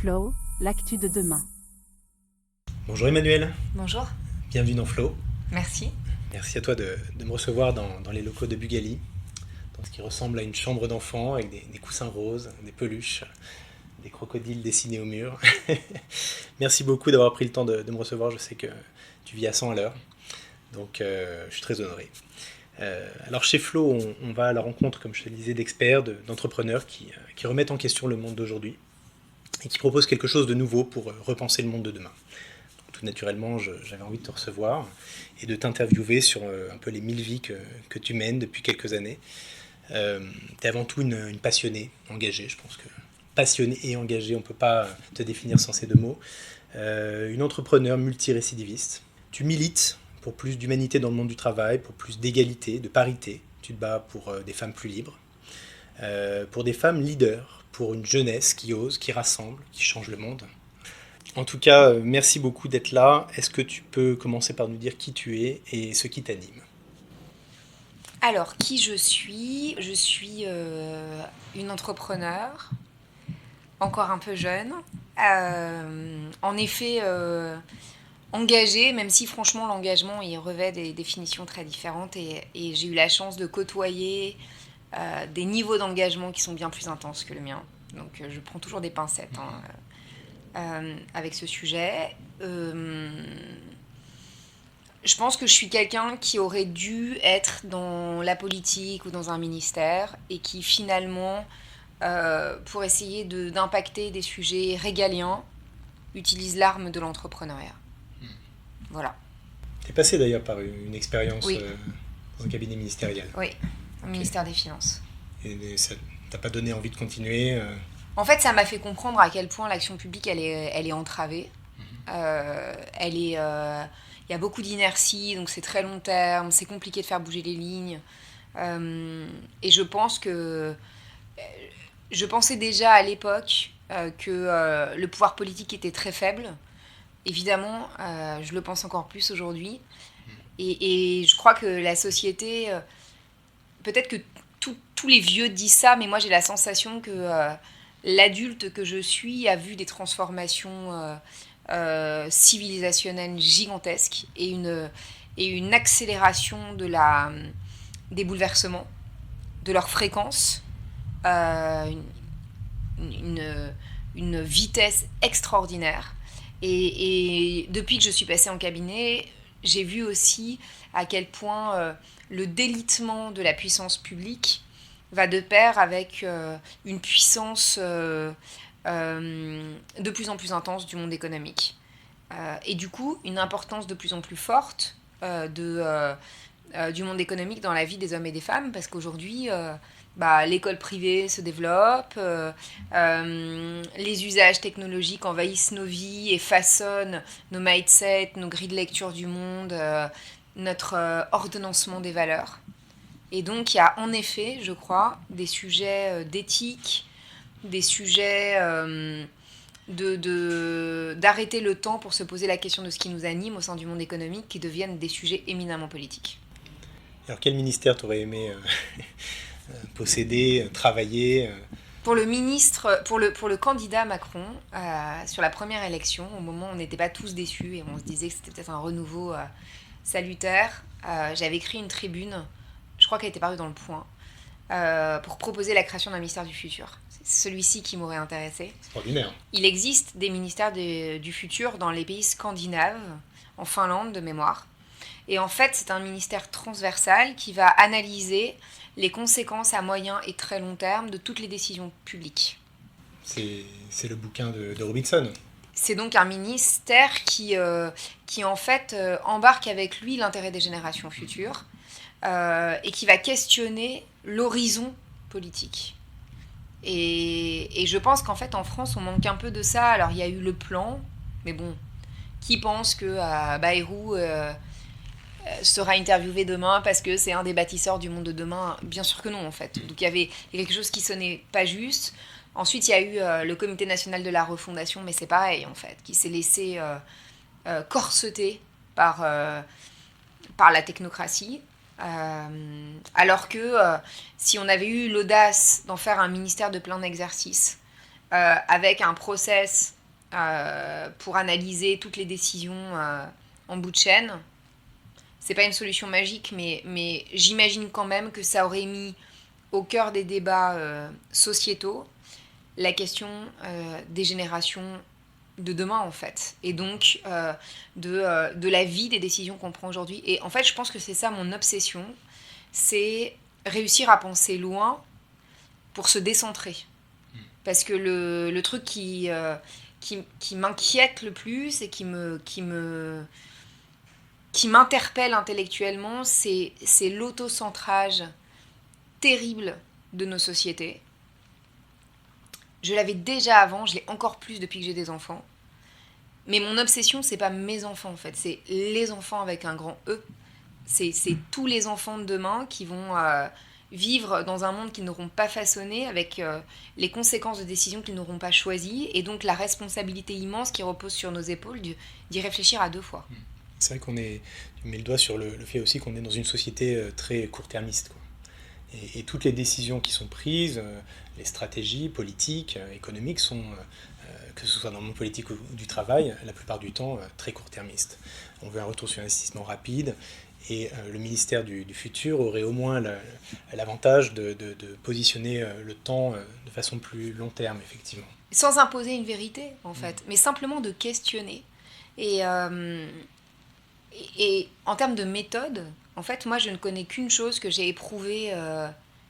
Flow, l'actu de demain. Bonjour Emmanuel, Bonjour, bienvenue dans Flow. merci. Merci à toi de me recevoir dans les locaux de Bugali, dans ce qui ressemble à une chambre d'enfant avec des coussins roses, des peluches, des crocodiles dessinés au mur. Merci beaucoup d'avoir pris le temps de me recevoir, je sais que tu vis à 100 à l'heure, donc je suis très honoré. Alors chez Flow, on va à la rencontre, comme je te le disais, d'experts, d'entrepreneurs qui remettent en question le monde d'aujourd'hui et qui proposent quelque chose de nouveau pour repenser le monde de demain. Donc, tout naturellement, j'avais envie de te recevoir et de t'interviewer sur un peu les 1000 vies que tu mènes depuis quelques années. Tu es avant tout une passionnée, engagée, je pense que passionnée et engagée, on ne peut pas te définir sans ces deux mots. Une entrepreneure multirécidiviste. Tu milites pour plus d'humanité dans le monde du travail, pour plus d'égalité, de parité. Tu te bats pour des femmes plus libres, pour des femmes leaders, pour une jeunesse qui ose, qui rassemble, qui change le monde. En tout cas, merci beaucoup d'être là. Est-ce que tu peux commencer par nous dire qui tu es et ce qui t'anime ? Alors, qui je suis ? Je suis une entrepreneure, encore un peu jeune. En effet, engagée, même si franchement l'engagement il revêt des définitions très différentes et j'ai eu la chance de côtoyer des niveaux d'engagement qui sont bien plus intenses que le mien. Donc je prends toujours des pincettes avec ce sujet. Je pense que je suis quelqu'un qui aurait dû être dans la politique ou dans un ministère et qui finalement, pour essayer d'impacter des sujets régaliens, utilise l'arme de l'entrepreneuriat. Voilà. Tu es passé d'ailleurs par une expérience Oui. dans un cabinet ministériel. Oui, au ministère des Finances. Et ça t'a pas donné envie de continuer En fait, ça m'a fait comprendre à quel point l'action publique, elle est entravée. Il y a beaucoup d'inertie, donc c'est très long terme, c'est compliqué de faire bouger les lignes. Et je pense que... Je pensais déjà à l'époque que le pouvoir politique était très faible. Évidemment, je le pense encore plus aujourd'hui. Et je crois que la société... peut-être que tous les vieux disent ça, mais moi j'ai la sensation que l'adulte que je suis a vu des transformations civilisationnelles gigantesques et une accélération des bouleversements, de leur fréquence, une vitesse extraordinaire. Et depuis que je suis passée en cabinet, j'ai vu aussi à quel point le délitement de la puissance publique va de pair avec une puissance de plus en plus intense du monde économique. Et du coup, une importance de plus en plus forte du monde économique dans la vie des hommes et des femmes, parce qu'aujourd'hui... l'école privée se développe, les usages technologiques envahissent nos vies et façonnent nos mindsets, nos grilles de lecture du monde, notre ordonnancement des valeurs. Et donc il y a en effet, je crois, des sujets d'éthique, des sujets d'arrêter le temps pour se poser la question de ce qui nous anime au sein du monde économique qui deviennent des sujets éminemment politiques. Alors quel ministère t'aurais aimé posséder, travailler Pour le ministre, pour le candidat Macron, sur la première élection, au moment où on n'était pas tous déçus et on se disait que c'était peut-être un renouveau salutaire, j'avais écrit une tribune, je crois qu'elle était parue dans Le Point, pour proposer la création d'un ministère du futur. C'est celui-ci qui m'aurait intéressée. Extraordinaire. Il existe des ministères du futur dans les pays scandinaves, en Finlande de mémoire. Et en fait, c'est un ministère transversal qui va analyser les conséquences à moyen et très long terme de toutes les décisions publiques. C'est le bouquin de Robinson. C'est donc un ministère qui en fait, embarque avec lui l'intérêt des générations futures et qui va questionner l'horizon politique. Et je pense qu'en fait, en France, on manque un peu de ça. Alors, il y a eu le plan, mais bon, qui pense que Bayrou... sera interviewé demain parce que c'est un des bâtisseurs du monde de demain. Bien sûr que non, en fait. Donc il y avait quelque chose qui sonnait pas juste. Ensuite, il y a eu le Comité national de la refondation, mais c'est pareil, en fait, qui s'est laissé corseter par la technocratie. Alors que si on avait eu l'audace d'en faire un ministère de plein exercice, avec un process pour analyser toutes les décisions en bout de chaîne. C'est pas une solution magique, mais j'imagine quand même que ça aurait mis au cœur des débats sociétaux la question des générations de demain, en fait, et donc de la vie des décisions qu'on prend aujourd'hui. Et en fait, je pense que c'est ça mon obsession, c'est réussir à penser loin pour se décentrer. Parce que le truc qui m'inquiète le plus et qui m'interpelle intellectuellement, c'est l'autocentrage terrible de nos sociétés. Je l'avais déjà avant, je l'ai encore plus depuis que j'ai des enfants. Mais mon obsession, c'est pas mes enfants en fait, c'est les enfants avec un grand E. C'est tous les enfants de demain qui vont vivre dans un monde qu'ils n'auront pas façonné, avec les conséquences de décisions qu'ils n'auront pas choisies, et donc la responsabilité immense qui repose sur nos épaules d'y réfléchir à deux fois. C'est vrai tu mets le doigt sur le fait aussi qu'on est dans une société très court-termiste, quoi. Et toutes les décisions qui sont prises, les stratégies politiques, économiques, sont, que ce soit dans le monde politique ou du travail, la plupart du temps très court-termistes. On veut un retour sur investissement rapide, et le ministère du futur aurait au moins l'avantage de positionner le temps de façon plus long terme, effectivement. Sans imposer une vérité, en fait, mais simplement de questionner. Et en termes de méthode, en fait, moi, je ne connais qu'une chose que j'ai éprouvée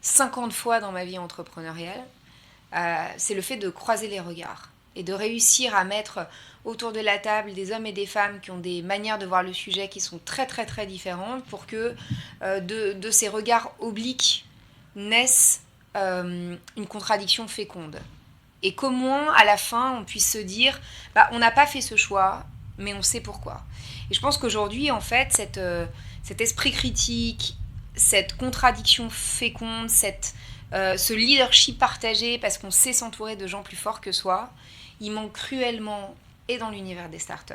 50 fois dans ma vie entrepreneuriale, c'est le fait de croiser les regards et de réussir à mettre autour de la table des hommes et des femmes qui ont des manières de voir le sujet qui sont très, très, très différentes pour que de ces regards obliques naisse une contradiction féconde. Et qu'au moins, à la fin, on puisse se dire, on n'a pas fait ce choix, mais on sait pourquoi. Et je pense qu'aujourd'hui, en fait, cet esprit critique, cette contradiction féconde, ce leadership partagé parce qu'on sait s'entourer de gens plus forts que soi, il manque cruellement et dans l'univers des startups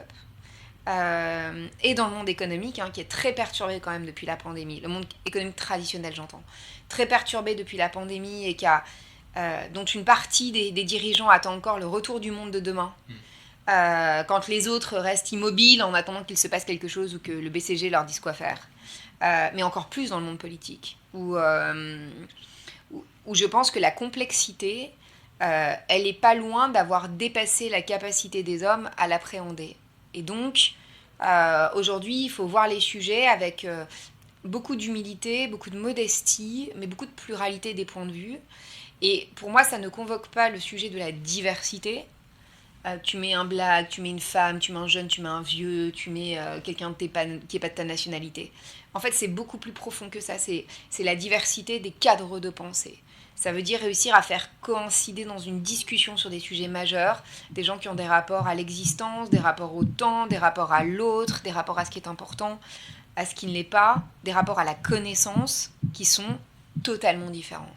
et dans le monde économique, qui est très perturbé quand même depuis la pandémie. Le monde économique traditionnel, j'entends. Très perturbé depuis la pandémie et dont une partie des dirigeants attend encore le retour du monde de demain. Quand les autres restent immobiles en attendant qu'il se passe quelque chose ou que le BCG leur dise quoi faire. Mais encore plus dans le monde politique, où je pense que la complexité, elle n'est pas loin d'avoir dépassé la capacité des hommes à l'appréhender. Et donc, aujourd'hui, il faut voir les sujets avec beaucoup d'humilité, beaucoup de modestie, mais beaucoup de pluralité des points de vue. Et pour moi, ça ne convoque pas le sujet de la diversité. Tu mets un black, tu mets une femme, tu mets un jeune, tu mets un vieux, tu mets quelqu'un qui n'est pas de ta nationalité. En fait, c'est beaucoup plus profond que ça. C'est la diversité des cadres de pensée. Ça veut dire réussir à faire coïncider dans une discussion sur des sujets majeurs des gens qui ont des rapports à l'existence, des rapports au temps, des rapports à l'autre, des rapports à ce qui est important, à ce qui ne l'est pas, des rapports à la connaissance qui sont totalement différents.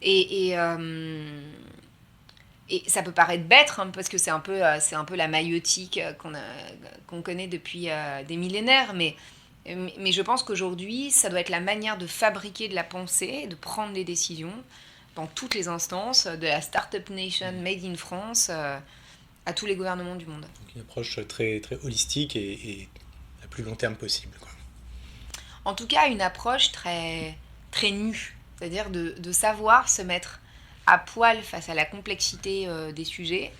Et ça peut paraître bête, parce que c'est un peu la maïotique qu'on connaît depuis des millénaires, mais je pense qu'aujourd'hui, ça doit être la manière de fabriquer de la pensée, de prendre des décisions dans toutes les instances, de la Startup Nation Made in France à tous les gouvernements du monde. Donc une approche très, très holistique et la plus long terme possible, quoi. En tout cas, une approche très, très nue, c'est-à-dire de savoir se mettre à poil face à la complexité des sujets,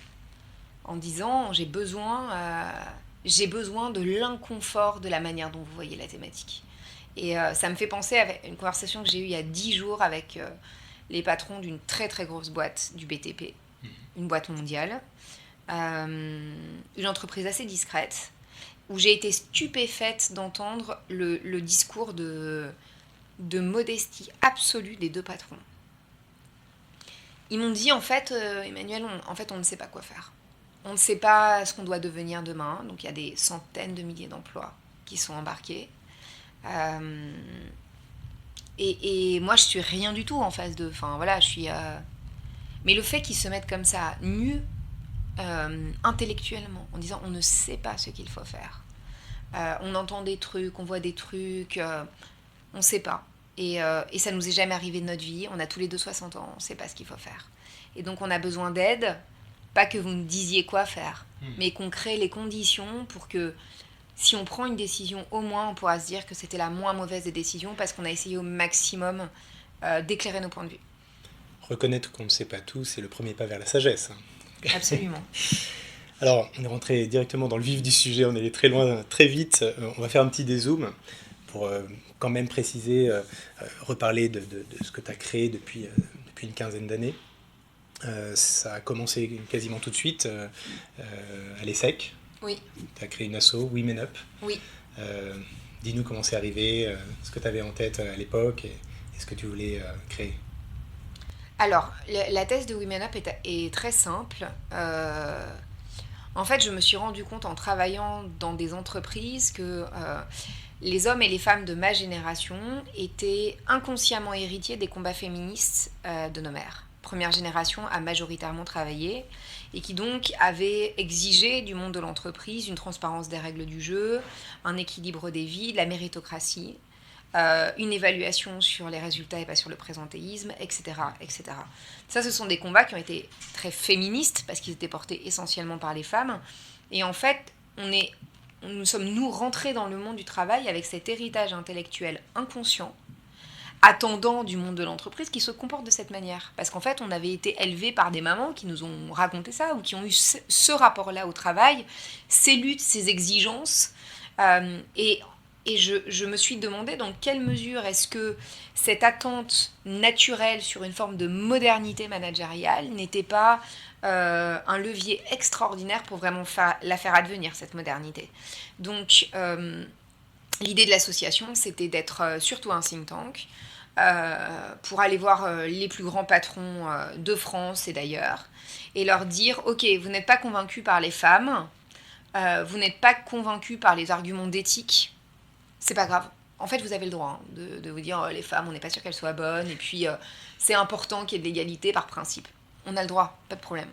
en disant j'ai besoin de l'inconfort de la manière dont vous voyez la thématique. Et ça me fait penser à une conversation que j'ai eue il y a 10 jours avec les patrons d'une très très grosse boîte du BTP, une boîte mondiale, une entreprise assez discrète, où j'ai été stupéfaite d'entendre le discours de modestie absolue des deux patrons. Ils m'ont dit, en fait, Emmanuel, on ne sait pas quoi faire. On ne sait pas ce qu'on doit devenir demain. Donc, il y a des centaines de milliers d'emplois qui sont embarqués. Et moi, je suis rien du tout en face d'eux. Enfin, voilà, je suis... Mais le fait qu'ils se mettent comme ça, nus, intellectuellement, en disant, on ne sait pas ce qu'il faut faire. On entend des trucs, on voit des trucs, on ne sait pas. Et ça nous est jamais arrivé de notre vie. On a tous les deux 60 ans, on ne sait pas ce qu'il faut faire. Et donc on a besoin d'aide, pas que vous nous disiez quoi faire, mais qu'on crée les conditions pour que si on prend une décision, au moins on pourra se dire que c'était la moins mauvaise des décisions parce qu'on a essayé au maximum d'éclairer nos points de vue. Reconnaître qu'on ne sait pas tout, c'est le premier pas vers la sagesse. Absolument. Alors, on est rentré directement dans le vif du sujet, on est allé très loin, très vite. On va faire un petit dézoom pour quand même préciser, reparler de ce que tu as créé depuis une quinzaine d'années. Ça a commencé quasiment tout de suite à l'ESSEC. Oui. Tu as créé une asso, Women Up. Oui. Dis-nous comment c'est arrivé, ce que tu avais en tête à l'époque et ce que tu voulais créer. Alors, la thèse de Women Up est très simple. En fait, je me suis rendu compte en travaillant dans des entreprises que les hommes et les femmes de ma génération étaient inconsciemment héritiers des combats féministes de nos mères. Première génération a majoritairement travaillé et qui donc avait exigé du monde de l'entreprise une transparence des règles du jeu, un équilibre des vies, de la méritocratie, une évaluation sur les résultats et pas sur le présentéisme, etc., etc. Ça, ce sont des combats qui ont été très féministes parce qu'ils étaient portés essentiellement par les femmes. Et en fait, nous sommes rentrés dans le monde du travail avec cet héritage intellectuel inconscient, attendant du monde de l'entreprise qui se comporte de cette manière. Parce qu'en fait, on avait été élevés par des mamans qui nous ont raconté ça ou qui ont eu ce rapport-là au travail, ces luttes, ces exigences. Et je me suis demandé dans quelle mesure est-ce que cette attente naturelle sur une forme de modernité managériale n'était pas un levier extraordinaire pour vraiment la faire advenir, cette modernité. Donc, l'idée de l'association, c'était d'être surtout un think tank pour aller voir les plus grands patrons de France et d'ailleurs et leur dire « Ok, vous n'êtes pas convaincus par les femmes, vous n'êtes pas convaincus par les arguments d'éthique, c'est pas grave. En fait, vous avez le droit de vous dire les femmes, on n'est pas sûr qu'elles soient bonnes, et puis c'est important qu'il y ait de l'égalité par principe. On a le droit, pas de problème.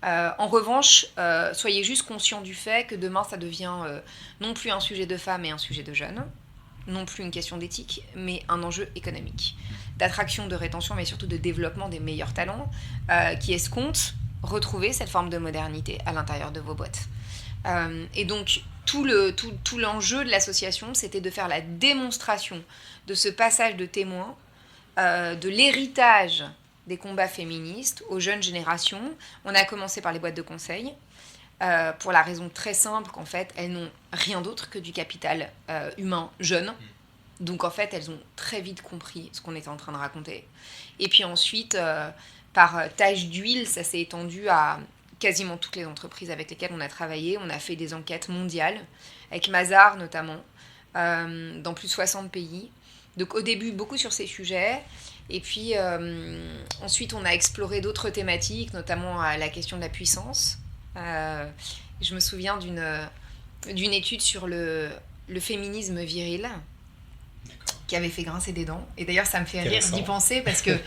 En revanche, soyez juste conscients du fait que demain, ça devient non plus un sujet de femmes et un sujet de jeunes, non plus une question d'éthique, mais un enjeu économique, d'attraction, de rétention, mais surtout de développement des meilleurs talents, qui escomptent retrouver cette forme de modernité à l'intérieur de vos boîtes. Et donc, tout l'enjeu de l'association, c'était de faire la démonstration de ce passage de témoin, de l'héritage des combats féministes aux jeunes générations. On a commencé par les boîtes de conseil, pour la raison très simple qu'en fait, elles n'ont rien d'autre que du capital humain jeune. Donc en fait, elles ont très vite compris ce qu'on était en train de raconter. Et puis ensuite, par tache d'huile, ça s'est étendu à quasiment toutes les entreprises avec lesquelles on a travaillé. On a fait des enquêtes mondiales, avec Mazars notamment, dans plus de 60 pays. Donc au début, beaucoup sur ces sujets. Et puis ensuite, on a exploré d'autres thématiques, notamment la question de la puissance. Je me souviens d'une étude sur le féminisme viril, qui avait fait grincer des dents. Et d'ailleurs, ça me fait rire d'y penser, parce que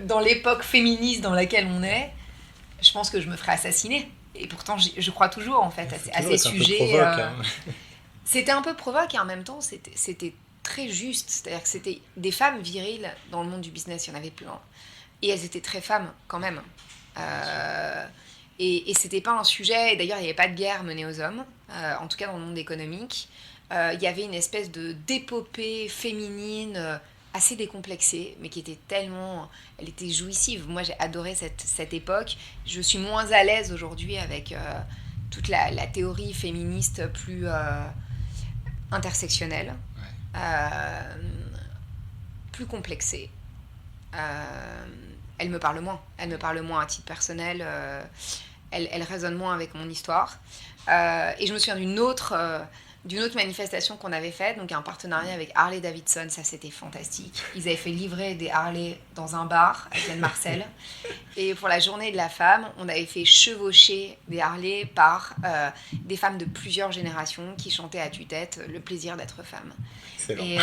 dans l'époque féministe dans laquelle on est, je pense que je me ferais assassiner. Et pourtant, je crois toujours, en fait, à ces sujets. C'était un peu provoque, et en même temps, c'était très juste. C'est-à-dire que c'était des femmes viriles dans le monde du business, il y en avait plein. Et elles étaient très femmes, quand même. Et c'était pas un sujet... Et d'ailleurs, il n'y avait pas de guerre menée aux hommes, en tout cas dans le monde économique. Il y avait une espèce d'épopée féminine... assez décomplexée, mais qui était tellement... Elle était jouissive. Moi, j'ai adoré cette époque. Je suis moins à l'aise aujourd'hui avec toute la théorie féministe plus intersectionnelle, plus complexée. Elle me parle moins. Elle me parle moins à titre personnel. Elle résonne moins avec mon histoire. Et je me souviens d'une autre manifestation qu'on avait faite, donc un partenariat avec Harley Davidson, ça c'était fantastique. Ils avaient fait livrer des Harley dans un bar à Glen Marcel. Et pour la journée de la femme, on avait fait chevaucher des Harley par des femmes de plusieurs générations qui chantaient à tue-tête le plaisir d'être femme. Et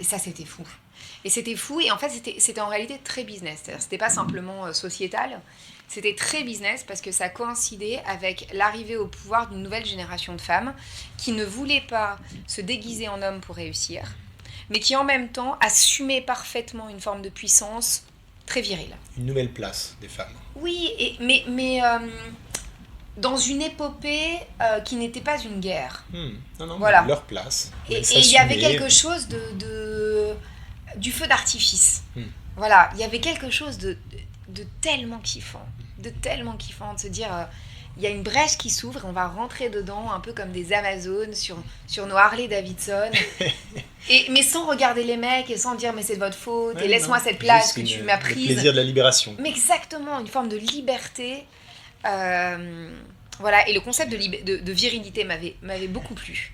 ça c'était fou. Et c'était fou, et en fait c'était en réalité très business. C'est-à-dire, c'était pas simplement sociétal, c'était très business parce que ça coïncidait avec l'arrivée au pouvoir d'une nouvelle génération de femmes qui ne voulaient pas se déguiser en hommes pour réussir, mais qui en même temps assumaient parfaitement une forme de puissance très viril. Une nouvelle place des femmes. Oui, mais dans une épopée qui n'était pas une guerre. Non, voilà. Leur place. Et il y avait quelque chose du feu d'artifice. Voilà, il y avait quelque chose de tellement kiffant. De se dire, il y a une brèche qui s'ouvre, on va rentrer dedans, un peu comme des Amazones sur nos Harley Davidson. Mais sans regarder les mecs et sans dire, mais c'est de votre faute, et laisse-moi cette place que tu m'as prise. Le plaisir de la libération. Mais exactement, une forme de liberté. Voilà, et le concept de virilité m'avait beaucoup plu.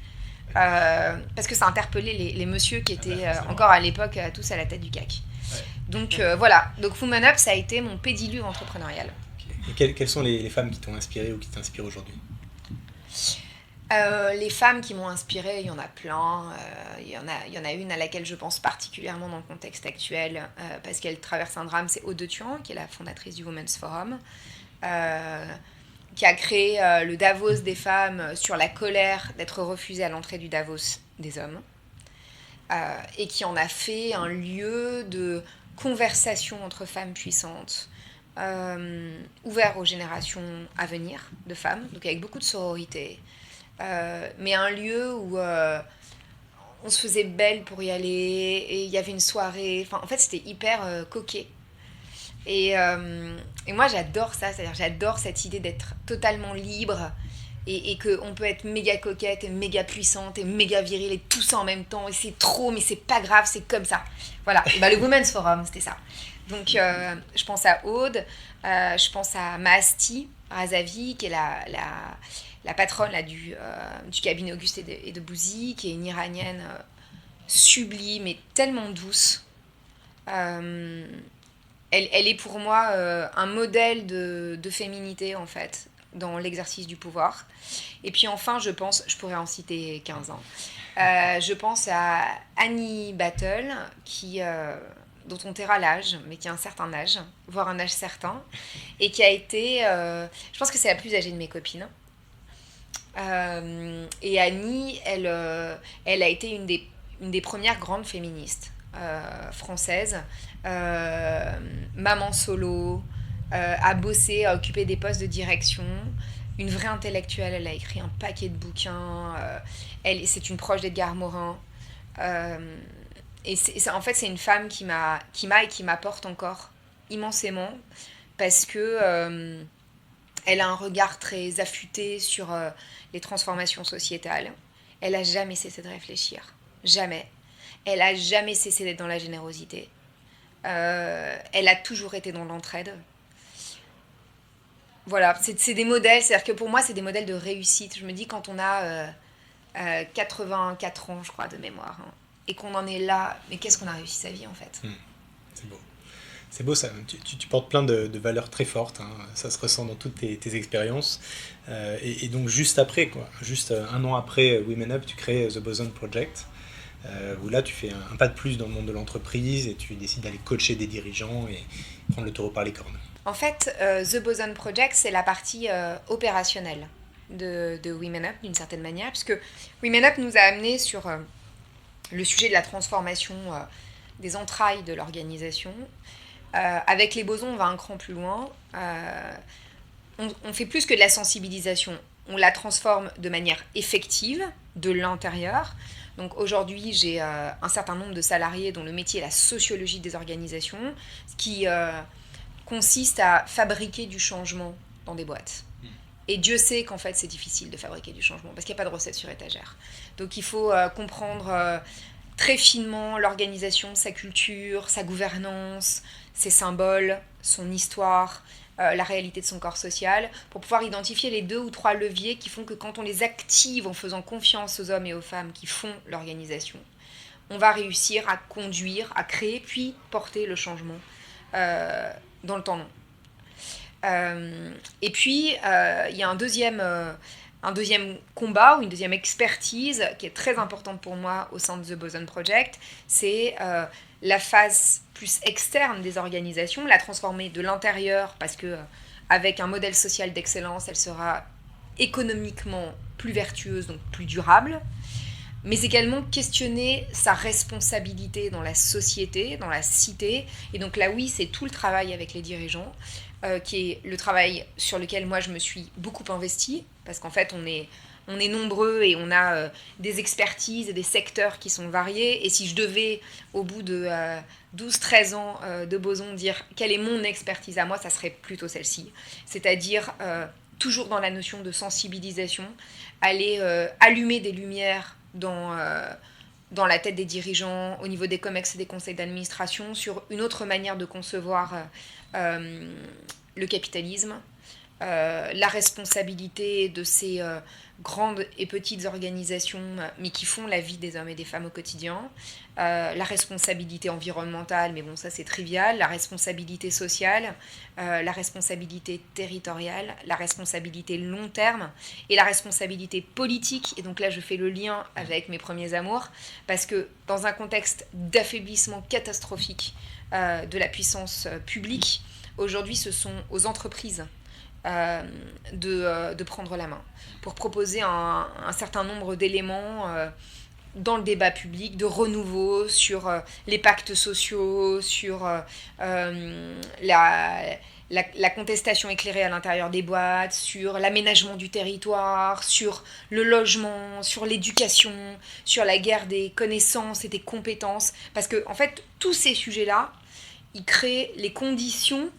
Parce que ça interpellait les messieurs qui étaient encore à l'époque tous à la tête du CAC. Ouais. Donc voilà, donc Woman Up, ça a été mon pédiluve entrepreneurial. Et quelles sont les femmes qui t'ont inspiré ou qui t'inspirent aujourd'hui ? Les femmes qui m'ont inspirée, il y en a plein. Il y en a une à laquelle je pense particulièrement dans le contexte actuel, parce qu'elle traverse un drame, c'est Aude de Thuan, qui est la fondatrice du Women's Forum, qui a créé le Davos des femmes sur la colère d'être refusée à l'entrée du Davos des hommes, et qui en a fait un lieu de conversation entre femmes puissantes, ouvert aux générations à venir de femmes, donc avec beaucoup de sororité, mais un lieu où on se faisait belle pour y aller, et il y avait une soirée, enfin en fait c'était hyper coquet. Et moi j'adore ça, c'est-à-dire j'adore cette idée d'être totalement libre et qu'on peut être méga coquette et méga puissante et méga virile et tout ça en même temps, et c'est trop, mais c'est pas grave, c'est comme ça. Voilà, et le Women's Forum, c'était ça. Donc je pense à Aude, je pense à Mahasti Razavi, qui est la patronne là, du cabinet Auguste et de Bouzy, qui est une Iranienne sublime et tellement douce. Elle est pour moi un modèle de féminité, en fait, dans l'exercice du pouvoir. Et puis enfin, je pourrais en citer 15 ans, je pense à Annie Battle, dont on taira l'âge, mais qui a un certain âge, voire un âge certain, et qui a été, je pense que c'est la plus âgée de mes copines. Et Annie, elle a été une des premières grandes féministes françaises, maman solo, a bossé, a occupé des postes de direction, une vraie intellectuelle, elle a écrit un paquet de bouquins, c'est une proche d'Edgar Morin, et en fait c'est une femme qui m'a et qui m'apporte encore immensément, parce que elle a un regard très affûté sur les transformations sociétales. Elle n'a jamais cessé de réfléchir. Jamais. Elle n'a jamais cessé d'être dans la générosité. Elle a toujours été dans l'entraide. Voilà, c'est des modèles. C'est-à-dire que pour moi, c'est des modèles de réussite. Je me dis, quand on a 84 ans, je crois, de mémoire, et qu'on en est là, mais qu'est-ce qu'on a réussi sa vie, en fait. C'est beau. C'est beau ça, tu portes plein de valeurs très fortes, ça se ressent dans toutes tes expériences. Et donc juste après, juste un an après Women Up, tu crées The Boson Project, où là tu fais un pas de plus dans le monde de l'entreprise et tu décides d'aller coacher des dirigeants et prendre le taureau par les cornes. En fait, The Boson Project, c'est la partie opérationnelle de Women Up d'une certaine manière, puisque Women Up nous a amené sur le sujet de la transformation des entrailles de l'organisation. Avec les bosons, on va un cran plus loin. On fait plus que de la sensibilisation. On la transforme de manière effective, de l'intérieur. Donc aujourd'hui, j'ai un certain nombre de salariés dont le métier est la sociologie des organisations, ce qui consiste à fabriquer du changement dans des boîtes. Et Dieu sait qu'en fait, c'est difficile de fabriquer du changement, parce qu'il n'y a pas de recette sur étagère. Donc il faut comprendre très finement l'organisation, sa culture, sa gouvernance, ses symboles, son histoire, la réalité de son corps social, pour pouvoir identifier les 2 ou 3 leviers qui font que quand on les active en faisant confiance aux hommes et aux femmes qui font l'organisation, on va réussir à conduire, à créer, puis porter le changement dans le temps long. Et puis, il y a un deuxième combat ou une deuxième expertise qui est très importante pour moi au sein de The Boson Project, c'est la phase plus externe des organisations, la transformer de l'intérieur, parce que avec un modèle social d'excellence, elle sera économiquement plus vertueuse, donc plus durable, mais également questionner sa responsabilité dans la société, dans la cité. Et donc là, oui, c'est tout le travail avec les dirigeants, qui est le travail sur lequel moi je me suis beaucoup investie, parce qu'en fait on est nombreux et on a des expertises et des secteurs qui sont variés. Et si je devais, au bout de 12-13 ans de Boson, dire quelle est mon expertise à moi, ça serait plutôt celle-ci. C'est-à-dire toujours dans la notion de sensibilisation, aller allumer des lumières dans la tête des dirigeants, au niveau des COMEX et des conseils d'administration, sur une autre manière de concevoir le capitalisme, la responsabilité de ces grandes et petites organisations, mais qui font la vie des hommes et des femmes au quotidien, la responsabilité environnementale, mais bon, ça c'est trivial, la responsabilité sociale, la responsabilité territoriale, la responsabilité long terme et la responsabilité politique. Et donc là, je fais le lien avec mes premiers amours, parce que dans un contexte d'affaiblissement catastrophique de la puissance publique, aujourd'hui, ce sont aux entreprises de prendre la main pour proposer un certain nombre d'éléments dans le débat public, de renouveau sur les pactes sociaux, sur la contestation éclairée à l'intérieur des boîtes, sur l'aménagement du territoire, sur le logement, sur l'éducation, sur la guerre des connaissances et des compétences. Parce que, en fait, tous ces sujets-là, ils créent les conditions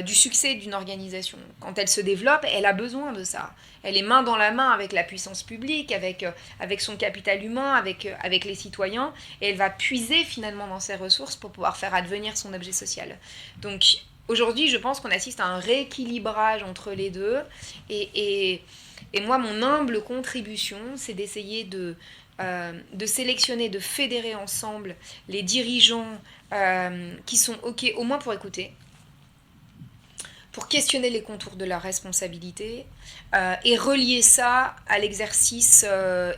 du succès d'une organisation. Quand elle se développe, elle a besoin de ça. Elle est main dans la main avec la puissance publique, avec son capital humain, avec les citoyens, et elle va puiser finalement dans ses ressources pour pouvoir faire advenir son objet social. Donc aujourd'hui, je pense qu'on assiste à un rééquilibrage entre les deux, et moi, mon humble contribution, c'est d'essayer de sélectionner, de fédérer ensemble les dirigeants qui sont OK, au moins pour écouter, pour questionner les contours de leur responsabilité et relier ça à l'exercice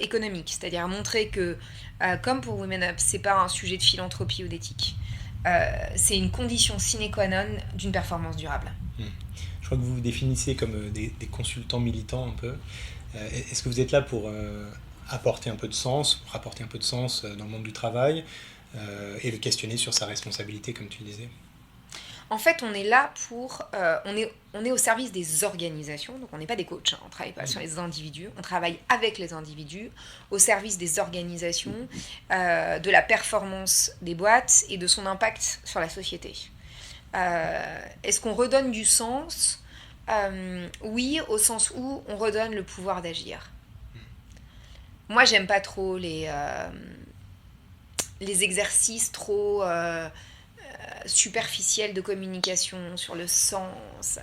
économique, c'est-à-dire montrer que, comme pour Women Up, c'est pas un sujet de philanthropie ou d'éthique, c'est une condition sine qua non d'une performance durable. Je crois que vous vous définissez comme des consultants militants un peu. Est-ce que vous êtes là pour apporter un peu de sens, pour apporter un peu de sens dans le monde du travail et le questionner sur sa responsabilité, comme tu disais? En fait, on est là pour... on est au service des organisations, donc on n'est pas des coachs, hein, on ne travaille pas sur les individus, on travaille avec les individus, au service des organisations, de la performance des boîtes et de son impact sur la société. Est-ce qu'on redonne du sens ? Oui, au sens où on redonne le pouvoir d'agir. Moi, j'aime pas trop les exercices trop... superficielle de communication sur le sens,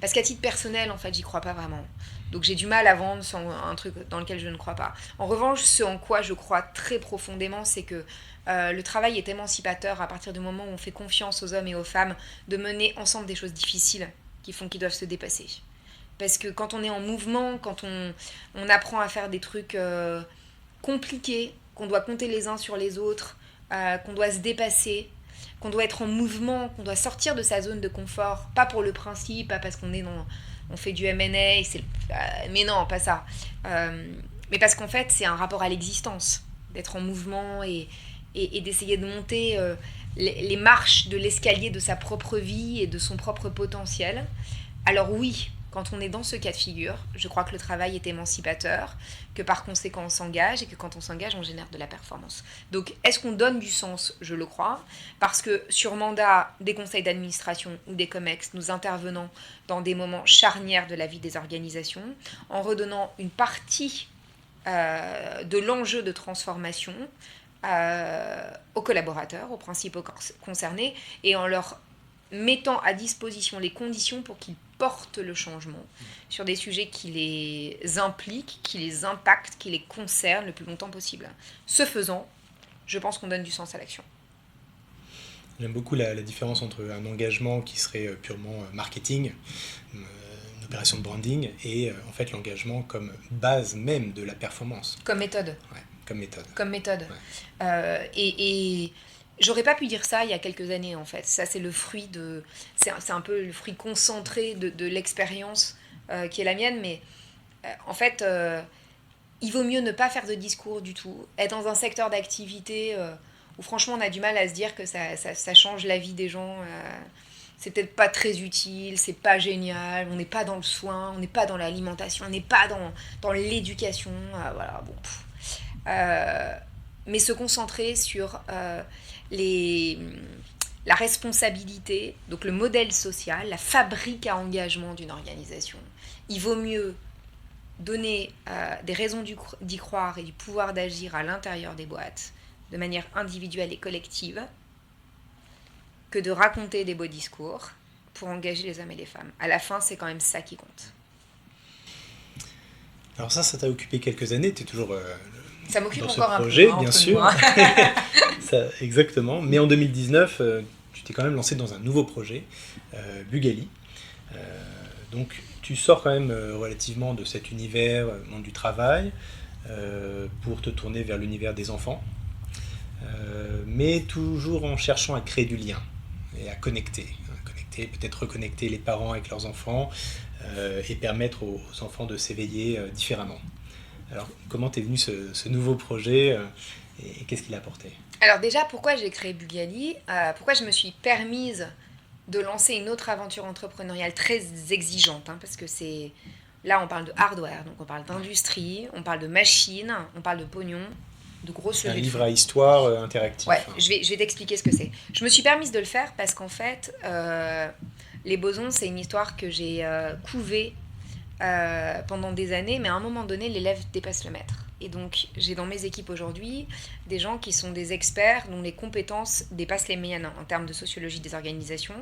parce qu'à titre personnel en fait j'y crois pas vraiment, donc j'ai du mal à vendre un truc dans lequel je ne crois pas. En revanche, ce en quoi je crois très profondément, c'est que le travail est émancipateur à partir du moment où on fait confiance aux hommes et aux femmes de mener ensemble des choses difficiles qu'ils doivent se dépasser, parce que quand on est en mouvement, quand on apprend à faire des trucs compliqués, qu'on doit compter les uns sur les autres, qu'on doit se dépasser, qu'on doit être en mouvement, qu'on doit sortir de sa zone de confort, pas pour le principe, pas parce on fait du M&A, mais non, pas ça. Mais parce qu'en fait, c'est un rapport à l'existence, d'être en mouvement et d'essayer de monter les marches de l'escalier de sa propre vie et de son propre potentiel. Alors oui, quand on est dans ce cas de figure, je crois que le travail est émancipateur, que par conséquent on s'engage et que quand on s'engage, on génère de la performance. Donc est-ce qu'on donne du sens ? Je le crois, parce que sur mandat des conseils d'administration ou des COMEX, nous intervenons dans des moments charnières de la vie des organisations, en redonnant une partie de l'enjeu de transformation aux collaborateurs, aux principaux concernés, et en leur mettant à disposition les conditions pour qu'ils portent le changement sur des sujets qui les impliquent, qui les impactent, qui les concernent le plus longtemps possible. Ce faisant, je pense qu'on donne du sens à l'action. J'aime beaucoup la différence entre un engagement qui serait purement marketing, une opération de branding, et en fait l'engagement comme base même de la performance. Comme méthode. Ouais, comme méthode. Comme méthode. Ouais. Et j'aurais pas pu dire ça il y a quelques années, en fait. Ça, c'est le fruit c'est un peu le fruit concentré de l'expérience qui est la mienne. Mais en fait, il vaut mieux ne pas faire de discours du tout, être dans un secteur d'activité où franchement on a du mal à se dire que ça change la vie des gens. C'est peut-être pas très utile, c'est pas génial, on n'est pas dans le soin, on n'est pas dans l'alimentation, on n'est pas dans l'éducation, voilà, bon. Mais se concentrer sur la responsabilité, donc le modèle social, la fabrique à engagement d'une organisation. Il vaut mieux donner des raisons d'y croire et du pouvoir d'agir à l'intérieur des boîtes, de manière individuelle et collective, que de raconter des beaux discours pour engager les hommes et les femmes. À la fin, c'est quand même ça qui compte. Alors ça t'a occupé quelques années, tu es toujours ça m'occupe dans encore ce projet, un peu, bien sûr. Ça, exactement. Mais en 2019, tu t'es quand même lancé dans un nouveau projet, Bugali. Donc tu sors quand même relativement de cet univers, monde du travail, pour te tourner vers l'univers des enfants, mais toujours en cherchant à créer du lien et à connecter, peut-être reconnecter les parents avec leurs enfants et permettre aux enfants de s'éveiller différemment. Alors, comment t'es venu ce nouveau projet et qu'est-ce qu'il a apporté ? Alors déjà, pourquoi j'ai créé Bugali ? Pourquoi je me suis permise de lancer une autre aventure entrepreneuriale très exigeante, parce que là on parle de hardware, donc on parle d'industrie, on parle de machines, on parle de pognon, de grosses levées de fonds. Un livre à histoire interactif. Ouais, je vais t'expliquer ce que c'est. Je me suis permise de le faire parce qu'en fait, les bosons, c'est une histoire que j'ai couvée pendant des années, mais à un moment donné, l'élève dépasse le maître. Et donc, j'ai dans mes équipes aujourd'hui des gens qui sont des experts dont les compétences dépassent les miennes en termes de sociologie des organisations.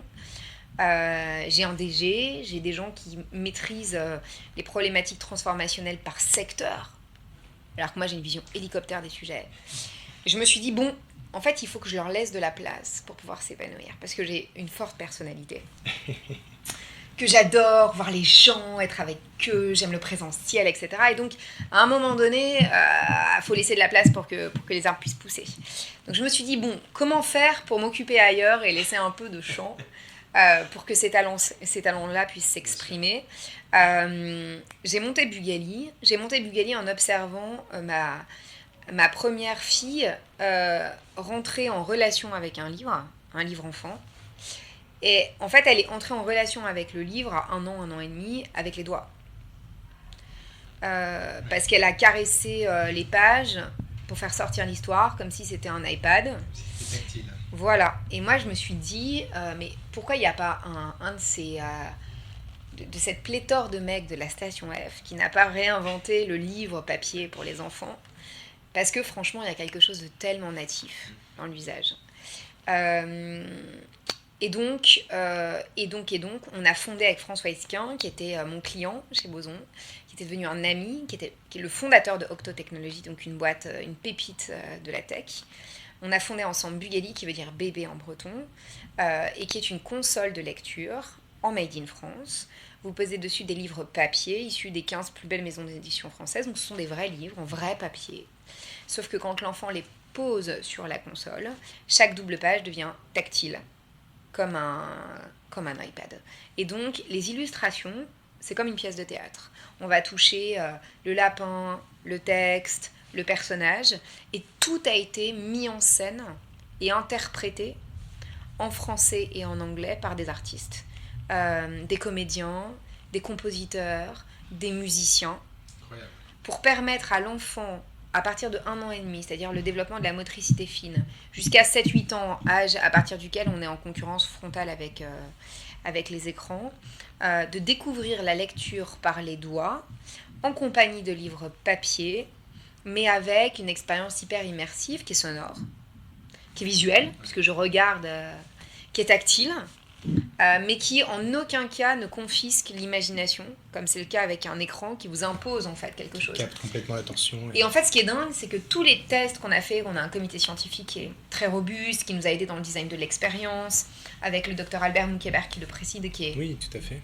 J'ai un DG, j'ai des gens qui maîtrisent les problématiques transformationnelles par secteur, alors que moi, j'ai une vision hélicoptère des sujets. Et je me suis dit, bon, en fait, il faut que je leur laisse de la place pour pouvoir s'épanouir, parce que j'ai une forte personnalité. Que j'adore voir les gens, être avec eux, j'aime le présentiel, etc. Et donc, à un moment donné, faut laisser de la place pour que les arbres puissent pousser. Donc, je me suis dit, bon, comment faire pour m'occuper ailleurs et laisser un peu de champ pour que ces talents-là puissent s'exprimer. J'ai monté Bugali en observant ma première fille rentrer en relation avec un livre enfant. Et en fait, elle est entrée en relation avec le livre à 1 an et demi, avec les doigts. Parce qu'elle a caressé les pages pour faire sortir l'histoire, comme si c'était un iPad. C'est tactile. Voilà. Et moi, je me suis dit, mais pourquoi il n'y a pas un de ces... de cette pléthore de mecs de la station F qui n'a pas réinventé le livre papier pour les enfants ? Parce que franchement, il y a quelque chose de tellement natif dans l'usage. Et donc, on a fondé avec François Esquin, qui était mon client chez Boson, qui était devenu un ami, qui est le fondateur de Octo Technologies, donc une boîte, une pépite de la tech. On a fondé ensemble Bugali, qui veut dire bébé en breton, et qui est une console de lecture en Made in France. Vous posez dessus des livres papier, issus des 15 plus belles maisons d'édition françaises, donc ce sont des vrais livres en vrai papier. Sauf que quand l'enfant les pose sur la console, chaque double page devient tactile. Comme un iPad. Et donc, les illustrations, c'est comme une pièce de théâtre. On va toucher le lapin, le texte, le personnage, et tout a été mis en scène et interprété en français et en anglais par des artistes. Des comédiens, des compositeurs, des musiciens, Incroyable. Pour permettre à l'enfant, à partir de 1 an et demi, c'est-à-dire le développement de la motricité fine, jusqu'à 7-8 ans, âge à partir duquel on est en concurrence frontale avec les écrans, de découvrir la lecture par les doigts, en compagnie de livres papier, mais avec une expérience hyper immersive qui est sonore, qui est visuelle, puisque je regarde, qui est tactile, mais qui en aucun cas ne confisque l'imagination, comme c'est le cas avec un écran qui vous impose en fait quelque chose. Qui capte complètement l'attention. Et en fait, ce qui est dingue, c'est que tous les tests qu'on a fait, on a un comité scientifique qui est très robuste, qui nous a aidés dans le design de l'expérience, avec le docteur Albert Moukébert qui le préside, qui est oui, tout à fait.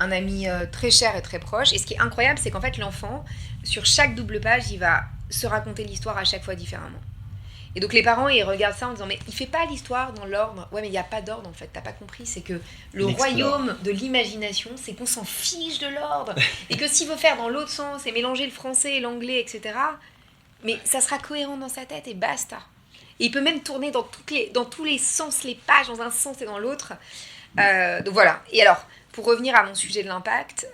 un ami très cher et très proche. Et ce qui est incroyable, c'est qu'en fait, l'enfant, sur chaque double page, il va se raconter l'histoire à chaque fois différemment. Et donc les parents, ils regardent ça en disant, mais il fait pas l'histoire dans l'ordre. Ouais, mais il n'y a pas d'ordre en fait, t'as pas compris. C'est que le royaume de l'imagination, c'est qu'on s'en fiche de l'ordre. Et que s'il veut faire dans l'autre sens et mélanger le français et l'anglais, etc., mais ça sera cohérent dans sa tête et basta. Et il peut même tourner dans tous les sens, les pages, dans un sens et dans l'autre. Donc voilà. Et alors, pour revenir à mon sujet de l'impact,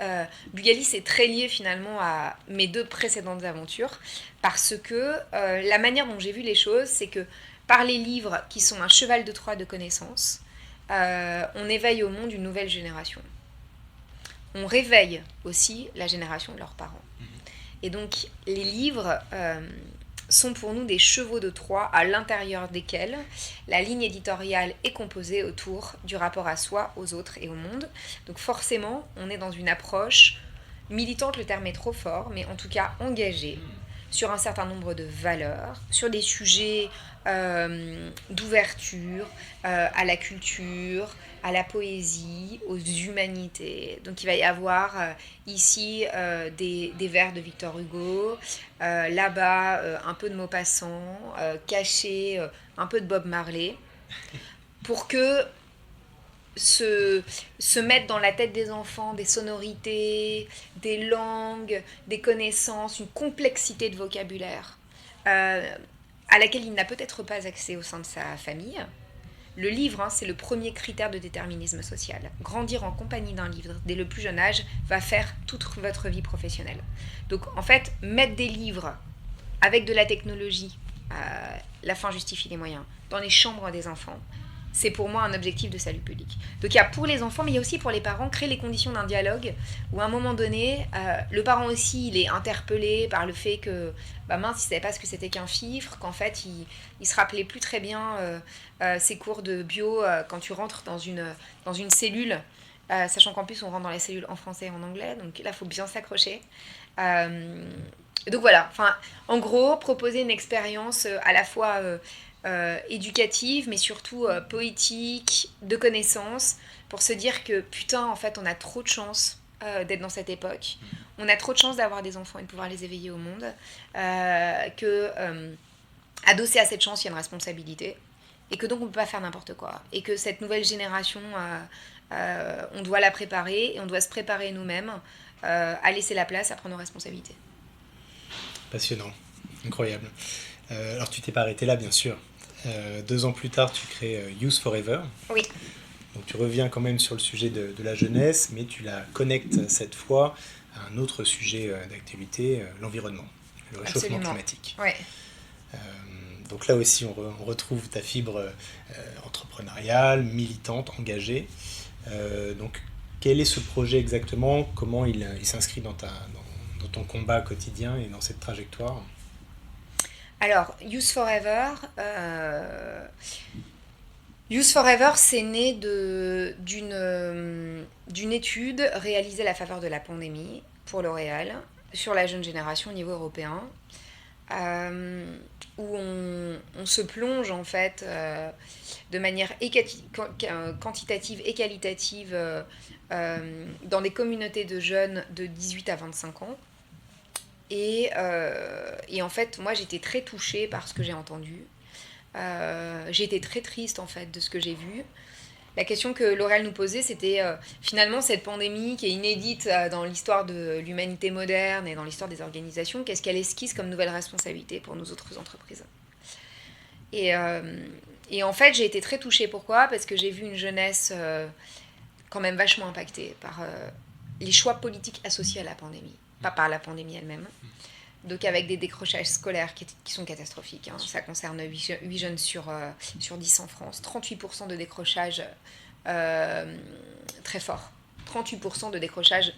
Bugalis est très lié finalement à mes 2 précédentes aventures, parce que la manière dont j'ai vu les choses, c'est que par les livres qui sont un cheval de Troie de connaissances, on éveille au monde une nouvelle génération. On réveille aussi la génération de leurs parents. Et donc les livres sont pour nous des chevaux de Troie à l'intérieur desquels la ligne éditoriale est composée autour du rapport à soi, aux autres et au monde. Donc forcément, on est dans une approche militante, le terme est trop fort, mais en tout cas engagée sur un certain nombre de valeurs, sur des sujets d'ouverture à la culture, à la poésie, aux humanités. Donc il va y avoir ici des vers de Victor Hugo, là-bas un peu de Maupassant, caché un peu de Bob Marley, pour que se mettre dans la tête des enfants des sonorités, des langues, des connaissances, une complexité de vocabulaire à laquelle il n'a peut-être pas accès au sein de sa famille. Le livre, c'est le premier critère de déterminisme social. Grandir en compagnie d'un livre dès le plus jeune âge va faire toute votre vie professionnelle. Donc en fait, mettre des livres avec de la technologie, la fin justifie les moyens, dans les chambres des enfants, c'est pour moi un objectif de salut public. Donc il y a pour les enfants, mais il y a aussi pour les parents, créer les conditions d'un dialogue où à un moment donné, le parent aussi, il est interpellé par le fait que, mince, il ne savait pas ce que c'était qu'un fifre, qu'en fait, il se rappelait plus très bien ses cours de bio quand tu rentres dans une cellule, sachant qu'en plus, on rentre dans les cellules en français et en anglais, donc là, il faut bien s'accrocher. Donc voilà, en gros, proposer une expérience à la fois éducative, mais surtout poétique, de connaissances, pour se dire que putain, en fait, on a trop de chance d'être dans cette époque. On a trop de chance d'avoir des enfants et de pouvoir les éveiller au monde. Adossé à cette chance, il y a une responsabilité. Et que donc, on ne peut pas faire n'importe quoi. Et que cette nouvelle génération, on doit la préparer et on doit se préparer nous-mêmes à laisser la place, à prendre nos responsabilités. Passionnant, incroyable. Alors tu t'es pas arrêté là, bien sûr. 2 ans plus tard, tu crées Youth Forever. Oui. Donc tu reviens quand même sur le sujet de la jeunesse, mais tu la connectes cette fois à un autre sujet d'actualité, l'environnement, le réchauffement climatique. Ouais. Donc là aussi, on retrouve ta fibre entrepreneuriale, militante, engagée. Donc quel est ce projet exactement? Comment il s'inscrit dans ton combat quotidien et dans cette trajectoire? Alors, Youth Forever, c'est né d'une étude réalisée à la faveur de la pandémie pour L'Oréal sur la jeune génération au niveau européen, où on se plonge en fait de manière quantitative et qualitative dans des communautés de jeunes de 18 à 25 ans. Et en fait, moi, j'étais très touchée par ce que j'ai entendu. J'ai été très triste, en fait, de ce que j'ai vu. La question que L'Oréal nous posait, c'était finalement cette pandémie qui est inédite dans l'histoire de l'humanité moderne et dans l'histoire des organisations, qu'est-ce qu'elle esquisse comme nouvelle responsabilité pour nos autres entreprises? Et en fait, j'ai été très touchée. Pourquoi? Parce que j'ai vu une jeunesse quand même vachement impactée par les choix politiques associés à la pandémie. Pas par la pandémie elle-même. Donc avec des décrochages scolaires qui sont catastrophiques. Ça concerne 8 jeunes sur 10 en France. 38% de décrochage très fort. 38% de décrochage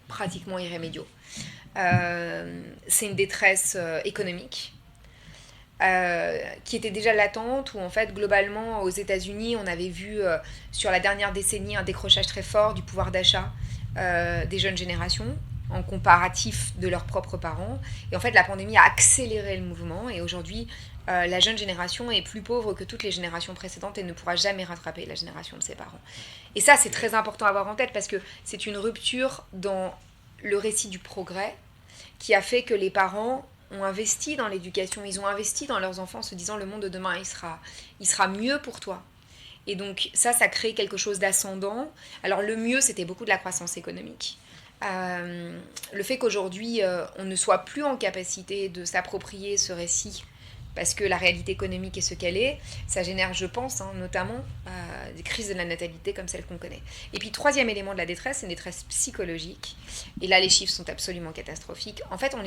pratiquement irrémédiaux. C'est une détresse économique qui était déjà latente, où en fait globalement aux États-Unis on avait vu sur la dernière décennie un décrochage très fort du pouvoir d'achat des jeunes générations en comparatif de leurs propres parents. Et en fait, la pandémie a accéléré le mouvement. Et aujourd'hui, la jeune génération est plus pauvre que toutes les générations précédentes et ne pourra jamais rattraper la génération de ses parents. Et ça, c'est très important à avoir en tête parce que c'est une rupture dans le récit du progrès qui a fait que les parents ont investi dans l'éducation, ils ont investi dans leurs enfants en se disant le monde de demain, il sera mieux pour toi. Et donc ça crée quelque chose d'ascendant. Alors le mieux, c'était beaucoup de la croissance économique. Le fait qu'aujourd'hui, on ne soit plus en capacité de s'approprier ce récit parce que la réalité économique est ce qu'elle est, ça génère, je pense, notamment des crises de la natalité comme celle qu'on connaît. Et puis, troisième élément de la détresse, c'est une détresse psychologique. Et là, les chiffres sont absolument catastrophiques. En fait, on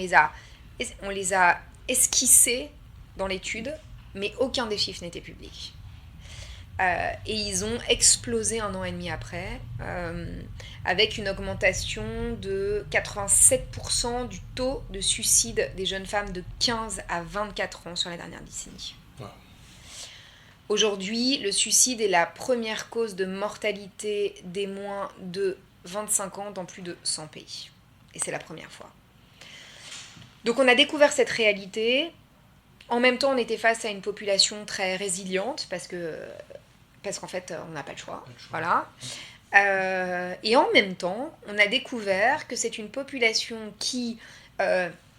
les a esquissés dans l'étude, mais aucun des chiffres n'était public. Et ils ont explosé 1 an et demi après, avec une augmentation de 87% du taux de suicide des jeunes femmes de 15 à 24 ans sur la dernière décennie. Wow. Aujourd'hui, le suicide est la première cause de mortalité des moins de 25 ans dans plus de 100 pays. Et c'est la première fois. Donc on a découvert cette réalité. En même temps, on était face à une population très résiliente parce qu'en fait, on n'a pas le choix. Voilà. Et en même temps, on a découvert que c'est une population qui,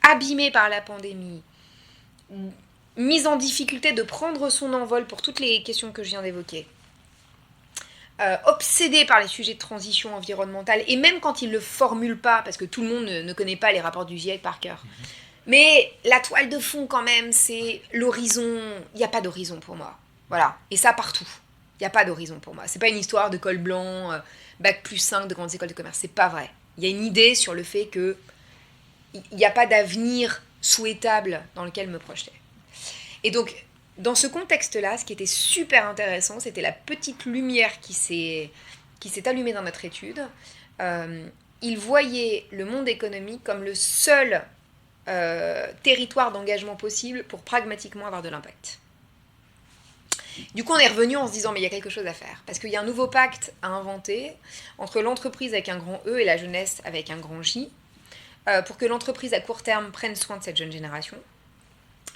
abîmée par la pandémie, mise en difficulté de prendre son envol pour toutes les questions que je viens d'évoquer, obsédée par les sujets de transition environnementale, et même quand ils ne le formulent pas, parce que tout le monde ne connaît pas les rapports du GIEC par cœur, mais la toile de fond quand même, c'est l'horizon. Il n'y a pas d'horizon pour moi. Voilà. Et ça partout. Il n'y a pas d'horizon pour moi. C'est pas une histoire de col blanc, bac+5 de grandes écoles de commerce. C'est pas vrai. Il y a une idée sur le fait qu'il n'y a pas d'avenir souhaitable dans lequel me projeter. Et donc, dans ce contexte-là, ce qui était super intéressant, c'était la petite lumière qui s'est allumée dans notre étude. Ils voyaient le monde économique comme le seul territoire d'engagement possible pour pragmatiquement avoir de l'impact. Du coup, on est revenu en se disant, mais il y a quelque chose à faire. Parce qu'il y a un nouveau pacte à inventer entre l'entreprise avec un grand E et la jeunesse avec un grand J, pour que l'entreprise à court terme prenne soin de cette jeune génération.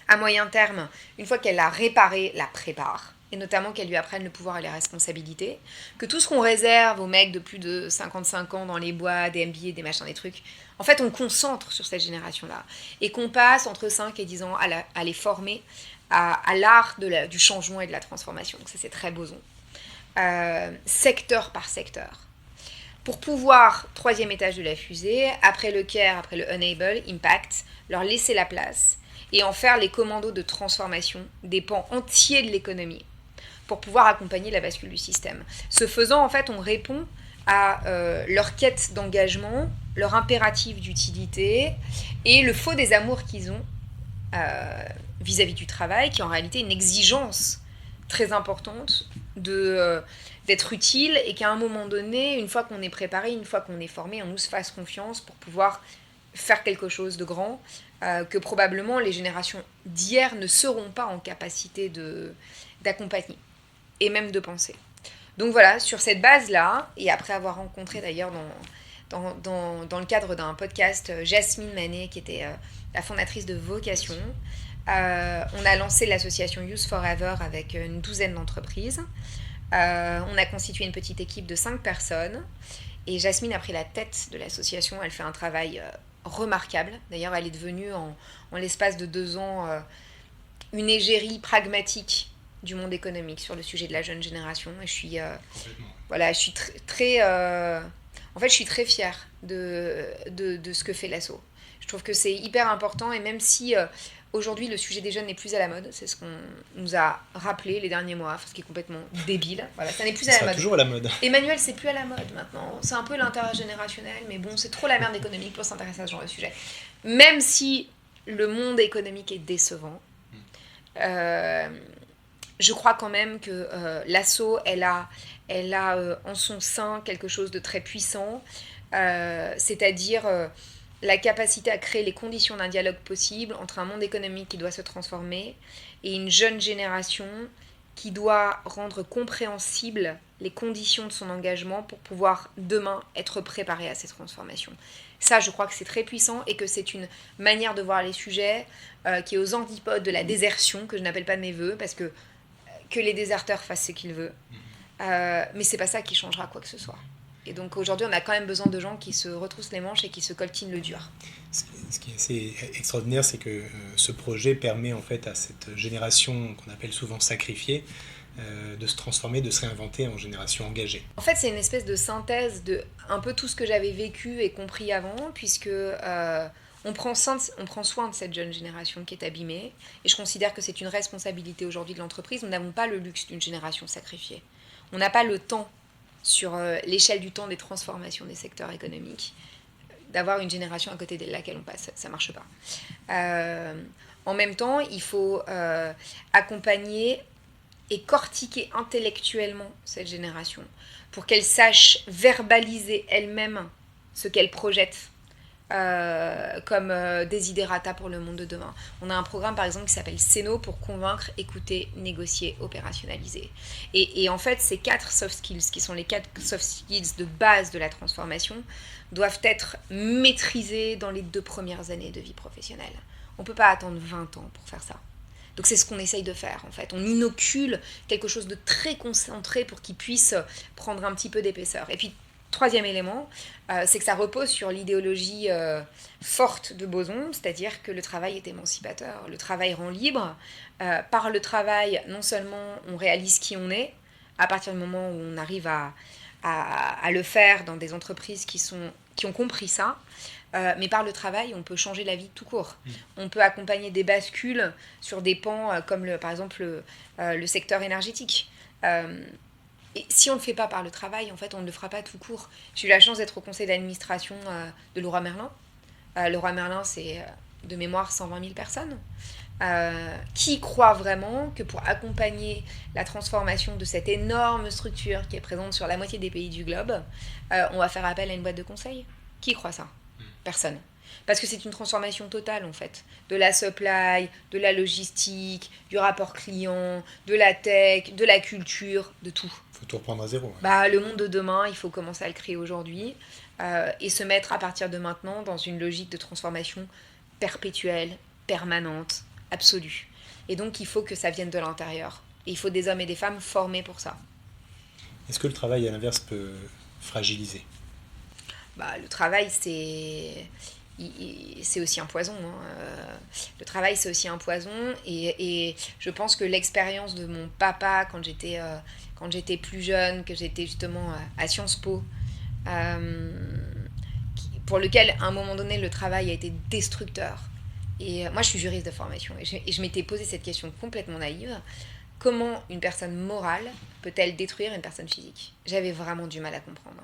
À moyen terme, une fois qu'elle l'a réparée, la prépare. Et notamment qu'elle lui apprenne le pouvoir et les responsabilités. Que tout ce qu'on réserve aux mecs de plus de 55 ans dans les bois, des MBA, des machins, des trucs, en fait, on concentre sur cette génération-là. Et qu'on passe entre 5 et 10 ans à les former à l'art du changement et de la transformation. Donc ça, c'est très boson. Secteur par secteur. Pour pouvoir, troisième étage de la fusée, après le care, après le enable, impact, leur laisser la place et en faire les commandos de transformation des pans entiers de l'économie pour pouvoir accompagner la bascule du système. Ce faisant, en fait, on répond à leur quête d'engagement, leur impératif d'utilité et le faux désamour qu'ils ont vis-à-vis du travail, qui est en réalité une exigence très importante d'être utile et qu'à un moment donné, une fois qu'on est préparé, une fois qu'on est formé, on nous fasse confiance pour pouvoir faire quelque chose de grand que probablement les générations d'hier ne seront pas en capacité d'accompagner et même de penser. Donc voilà, sur cette base-là, et après avoir rencontré d'ailleurs dans le cadre d'un podcast Jasmine Manet, qui était la fondatrice de Vocation, on a lancé l'association Youth Forever avec une douzaine d'entreprises. On a constitué une petite équipe de 5 personnes et Jasmine a pris la tête de l'association. Elle fait un travail remarquable. D'ailleurs, elle est devenue en l'espace de 2 ans une égérie pragmatique du monde économique sur le sujet de la jeune génération. Et je suis je suis très fière de ce que fait l'asso. Je trouve que c'est hyper important et même si aujourd'hui le sujet des jeunes n'est plus à la mode, c'est ce qu'on nous a rappelé les derniers mois, ce qui est complètement débile. Voilà, ça n'est plus à la mode. Toujours à la mode. Emmanuel, c'est plus à la mode maintenant. C'est un peu l'intergénérationnel, mais bon, c'est trop la merde économique pour s'intéresser à ce genre de sujet. Même si le monde économique est décevant, je crois quand même que l'asso, elle a en son sein quelque chose de très puissant, c'est-à-dire la capacité à créer les conditions d'un dialogue possible entre un monde économique qui doit se transformer et une jeune génération qui doit rendre compréhensibles les conditions de son engagement pour pouvoir demain être préparé à ces transformations. Ça, je crois que c'est très puissant et que c'est une manière de voir les sujets qui est aux antipodes de la désertion, que je n'appelle pas de mes voeux, parce que les déserteurs fassent ce qu'ils veulent. Mais c'est pas ça qui changera quoi que ce soit. Et donc aujourd'hui, on a quand même besoin de gens qui se retroussent les manches et qui se coltinent le dur. Ce qui est assez extraordinaire, c'est que ce projet permet en fait à cette génération qu'on appelle souvent sacrifiée de se transformer, de se réinventer en génération engagée. En fait, c'est une espèce de synthèse de un peu tout ce que j'avais vécu et compris avant, puisque on prend soin de cette jeune génération qui est abîmée. Et je considère que c'est une responsabilité aujourd'hui de l'entreprise. Nous n'avons pas le luxe d'une génération sacrifiée. On n'a pas le temps, sur l'échelle du temps des transformations des secteurs économiques, d'avoir une génération à côté de laquelle on passe. Ça ne marche pas. En même temps, il faut accompagner et cortiquer intellectuellement cette génération pour qu'elle sache verbaliser elle-même ce qu'elle projette comme desiderata pour le monde de demain. On a un programme par exemple qui s'appelle CENO pour convaincre, écouter, négocier, opérationnaliser. Et en fait, ces 4 soft skills, qui sont les 4 soft skills de base de la transformation, doivent être maîtrisés dans les 2 premières années de vie professionnelle. On ne peut pas attendre 20 ans pour faire ça. Donc c'est ce qu'on essaye de faire en fait. On inocule quelque chose de très concentré pour qu'il puisse prendre un petit peu d'épaisseur. Et puis, 3e élément, c'est que ça repose sur l'idéologie forte de Boson, c'est-à-dire que le travail est émancipateur, le travail rend libre. Par le travail, non seulement on réalise qui on est, à partir du moment où on arrive à le faire dans des entreprises qui ont compris ça, mais par le travail, on peut changer la vie tout court. On peut accompagner des bascules sur des pans comme par exemple le secteur énergétique. Et si on ne le fait pas par le travail, en fait, on ne le fera pas tout court. J'ai eu la chance d'être au conseil d'administration de Leroy Merlin. Leroy Merlin, c'est de mémoire 120 000 personnes. Qui croient vraiment que pour accompagner la transformation de cette énorme structure qui est présente sur la moitié des pays du globe, on va faire appel à une boîte de conseil? Qui croit ça? Personne. Parce que c'est une transformation totale en fait, de la supply, de la logistique, du rapport client, de la tech, de la culture, de tout. Il faut tout reprendre à zéro. Le monde de demain, il faut commencer à le créer aujourd'hui et se mettre à partir de maintenant dans une logique de transformation perpétuelle, permanente, absolue. Et donc il faut que ça vienne de l'intérieur. Et il faut des hommes et des femmes formés pour ça. Est-ce que le travail à l'inverse peut fragiliser? Le travail, c'est aussi un poison. Le travail, c'est aussi un poison. Et je pense que l'expérience de mon papa, quand j'étais plus jeune, que j'étais justement à Sciences Po, pour lequel, à un moment donné, le travail a été destructeur. Et moi, je suis juriste de formation. Et je m'étais posé cette question complètement naïve. Comment une personne morale peut-elle détruire une personne physique? J'avais vraiment du mal à comprendre.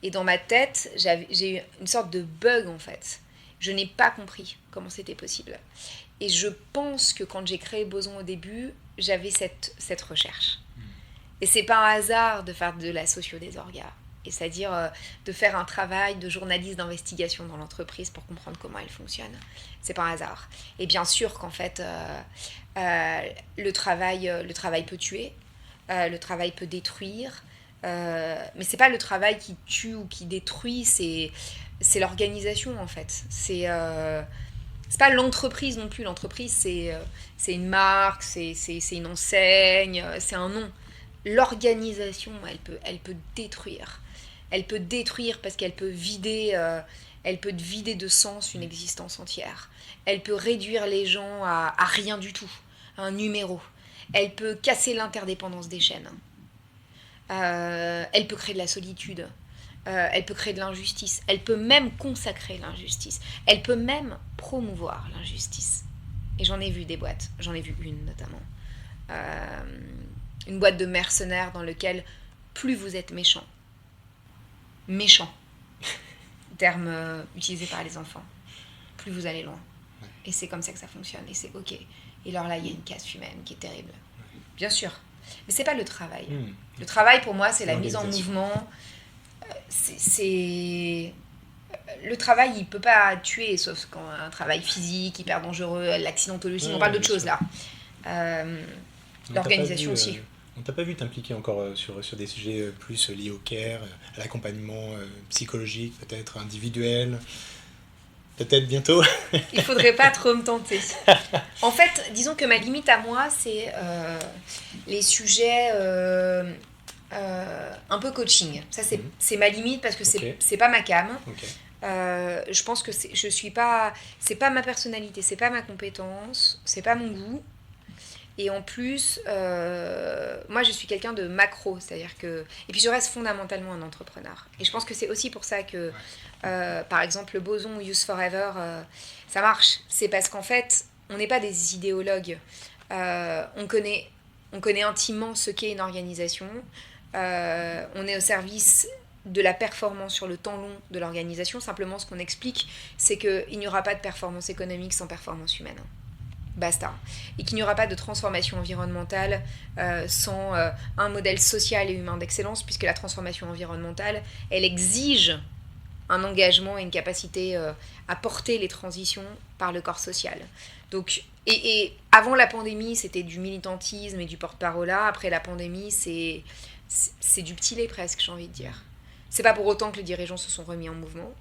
Et dans ma tête, j'ai eu une sorte de bug en fait. Je n'ai pas compris comment c'était possible. Et je pense que quand j'ai créé Boson au début, j'avais cette recherche. Et c'est pas un hasard de faire de la socio des orgas. Et c'est-à-dire de faire un travail de journaliste d'investigation dans l'entreprise pour comprendre comment elle fonctionne. C'est pas un hasard. Et bien sûr qu'en fait, le travail peut tuer, le travail peut détruire. Mais c'est pas le travail qui tue ou qui détruit, c'est l'organisation en fait. C'est pas l'entreprise non plus. L'entreprise c'est une marque, c'est une enseigne, c'est un nom. L'organisation, elle peut détruire. Elle peut détruire parce qu'elle peut vider de sens une existence entière. Elle peut réduire les gens à rien du tout, à un numéro. Elle peut casser l'interdépendance des chaînes. Elle peut créer de la solitude, elle peut créer de l'injustice, elle peut même consacrer l'injustice, elle peut même promouvoir l'injustice. Et j'en ai vu des boîtes, j'en ai vu une notamment. Une boîte de mercenaires dans laquelle plus vous êtes méchant, terme utilisé par les enfants, plus vous allez loin. Et c'est comme ça que ça fonctionne, et c'est ok. Et alors là, il y a une casse humaine qui est terrible. Bien sûr. Mais c'est pas le travail. Le travail, pour moi, c'est la mise en mouvement. Le travail, il peut pas tuer, sauf quand un travail physique, hyper dangereux, l'accidentologie, on parle d'autre chose là. L'organisation aussi. On t'a pas vu t'impliquer encore sur des sujets plus liés au care, à l'accompagnement psychologique, peut-être individuel, peut-être bientôt. Il faudrait pas trop me tenter. En fait, disons que ma limite à moi, c'est les sujets Un peu coaching. Ça, c'est ma limite parce que Ok. c'est pas ma cam. Ok. Je pense que je suis pas, c'est pas ma personnalité, c'est pas ma compétence, c'est pas mon goût. Et en plus, moi je suis quelqu'un de macro, c'est-à-dire que. Et puis je reste fondamentalement un entrepreneur. Et je pense que c'est aussi pour ça que, par exemple, le boson Use Forever, ça marche. C'est parce qu'en fait, on n'est pas des idéologues. On connaît intimement ce qu'est une organisation. On est au service de la performance sur le temps long de l'organisation. Simplement, ce qu'on explique, c'est qu'il n'y aura pas de performance économique sans performance humaine. Basta. Et qu'il n'y aura pas de transformation environnementale sans un modèle social et humain d'excellence, puisque la transformation environnementale, elle exige un engagement et une capacité à porter les transitions par le corps social. Donc, et avant la pandémie, c'était du militantisme et du porte-parole. Après la pandémie, c'est du petit lait presque, j'ai envie de dire. C'est pas pour autant que les dirigeants se sont remis en mouvement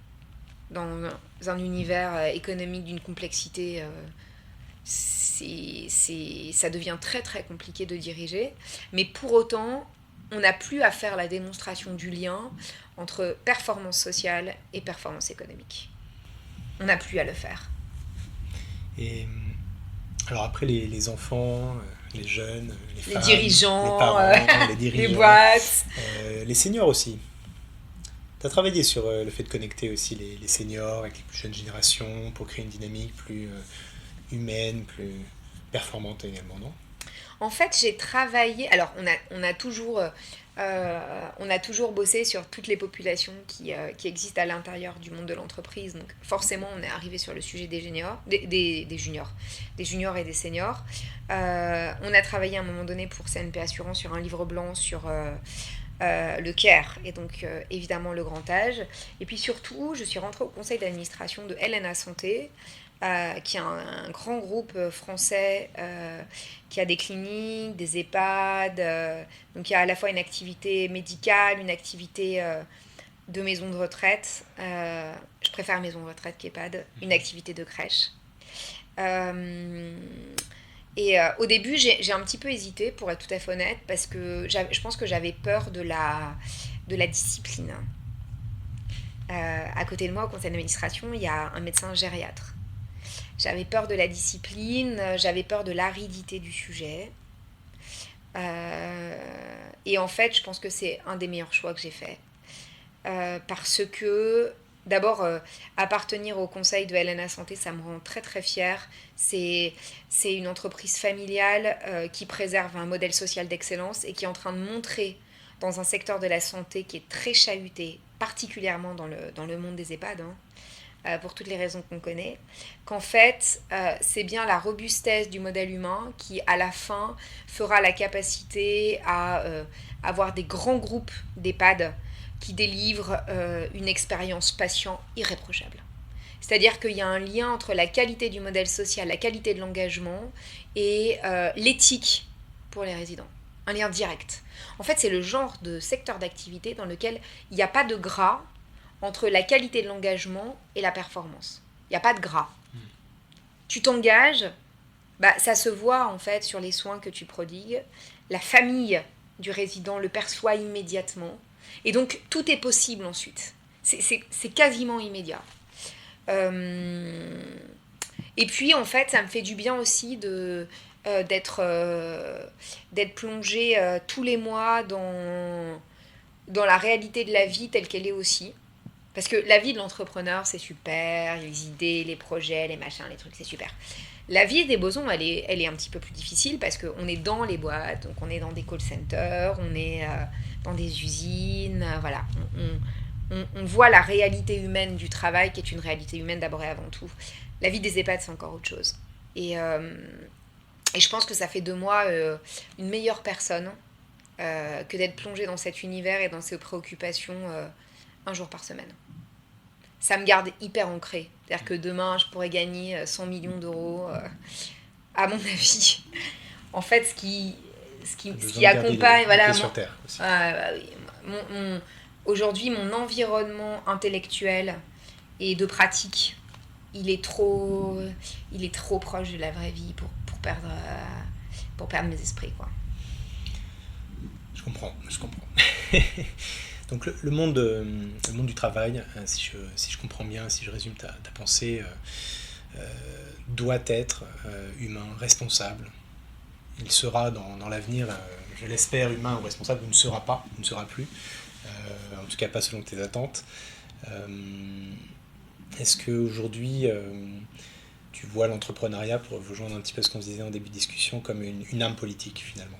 dans un univers économique d'une complexité ça devient très très compliqué de diriger, mais pour autant, on n'a plus à faire la démonstration du lien entre performance sociale et performance économique. On n'a plus à le faire. Et alors après les enfants, les jeunes, les Les femmes, les dirigeants, parents, les les dirigeants, boîtes. les seniors aussi. Tu as travaillé sur le fait de connecter aussi les seniors avec les plus jeunes générations pour créer une dynamique plus humaine, plus performante également, non? En fait, j'ai travaillé. Alors, on a toujours bossé sur toutes les populations qui existent à l'intérieur du monde de l'entreprise. Donc, forcément, on est arrivé sur le sujet des juniors, des juniors, des juniors et des seniors. On a travaillé à un moment donné pour CNP Assurance sur un livre blanc sur le CARE et donc évidemment le grand âge. Et puis surtout, je suis rentrée au conseil d'administration de LNA Santé, qui est un grand groupe français qui a des cliniques, des EHPAD, donc il y a à la fois une activité médicale, une activité de maison de retraite, je préfère maison de retraite qu'EHPAD, une activité de crèche. Euh, et au début, j'ai un petit peu hésité, pour être tout à fait honnête, parce que je pense que j'avais peur de la discipline. À côté de moi, au conseil d'administration, il y a un médecin gériatre. J'avais peur de la discipline, j'avais peur de l'aridité du sujet. Et en fait, je pense que c'est un des meilleurs choix que j'ai fait. Parce que, d'abord, appartenir au conseil de LNA Santé, ça me rend très très fière. C'est une entreprise familiale qui préserve un modèle social d'excellence et qui est en train de montrer dans un secteur de la santé qui est très chahuté, particulièrement dans le monde des EHPAD, pour toutes les raisons qu'on connaît, qu'en fait, c'est bien la robustesse du modèle humain qui, à la fin, fera la capacité à avoir des grands groupes d'EHPAD qui délivrent une expérience patient irréprochable. C'est-à-dire qu'il y a un lien entre la qualité du modèle social, la qualité de l'engagement et l'éthique pour les résidents. Un lien direct. En fait, c'est le genre de secteur d'activité dans lequel il n'y a pas de gras entre la qualité de l'engagement et la performance. Il n'y a pas de gras. Tu t'engages, ça se voit en fait sur les soins que tu prodigues. La famille du résident le perçoit immédiatement. Et donc, tout est possible ensuite. C'est quasiment immédiat. Et puis, en fait, ça me fait du bien aussi d'être plongée tous les mois dans la réalité de la vie telle qu'elle est aussi. Parce que la vie de l'entrepreneur, c'est super, les idées, les projets, les machins, les trucs, c'est super. La vie des bosons, elle est un petit peu plus difficile parce qu'on est dans les boîtes, donc on est dans des call centers, on est dans des usines, voilà. On voit la réalité humaine du travail qui est une réalité humaine d'abord et avant tout. La vie des EHPAD, c'est encore autre chose. Et je pense que ça fait de moi une meilleure personne que d'être plongée dans cet univers et dans ces préoccupations un jour par semaine. Ça me garde hyper ancrée. C'est-à-dire que demain, je pourrais gagner 100 millions d'euros, à mon avis. En fait, ce qui accompagne... Voilà, sur terre aussi. Oui, aujourd'hui, mon environnement intellectuel et de pratique, il est trop proche de la vraie vie pour perdre mes esprits, quoi. Je comprends, je comprends. Donc le monde du travail, si je comprends bien, si je résume ta pensée, doit être humain, responsable. Il sera dans l'avenir, je l'espère, humain ou responsable, ou ne sera pas, ou ne sera plus, en tout cas pas selon tes attentes. Est-ce qu'aujourd'hui, tu vois l'entrepreneuriat, pour rejoindre un petit peu ce qu'on se disait en début de discussion, comme une arme politique finalement?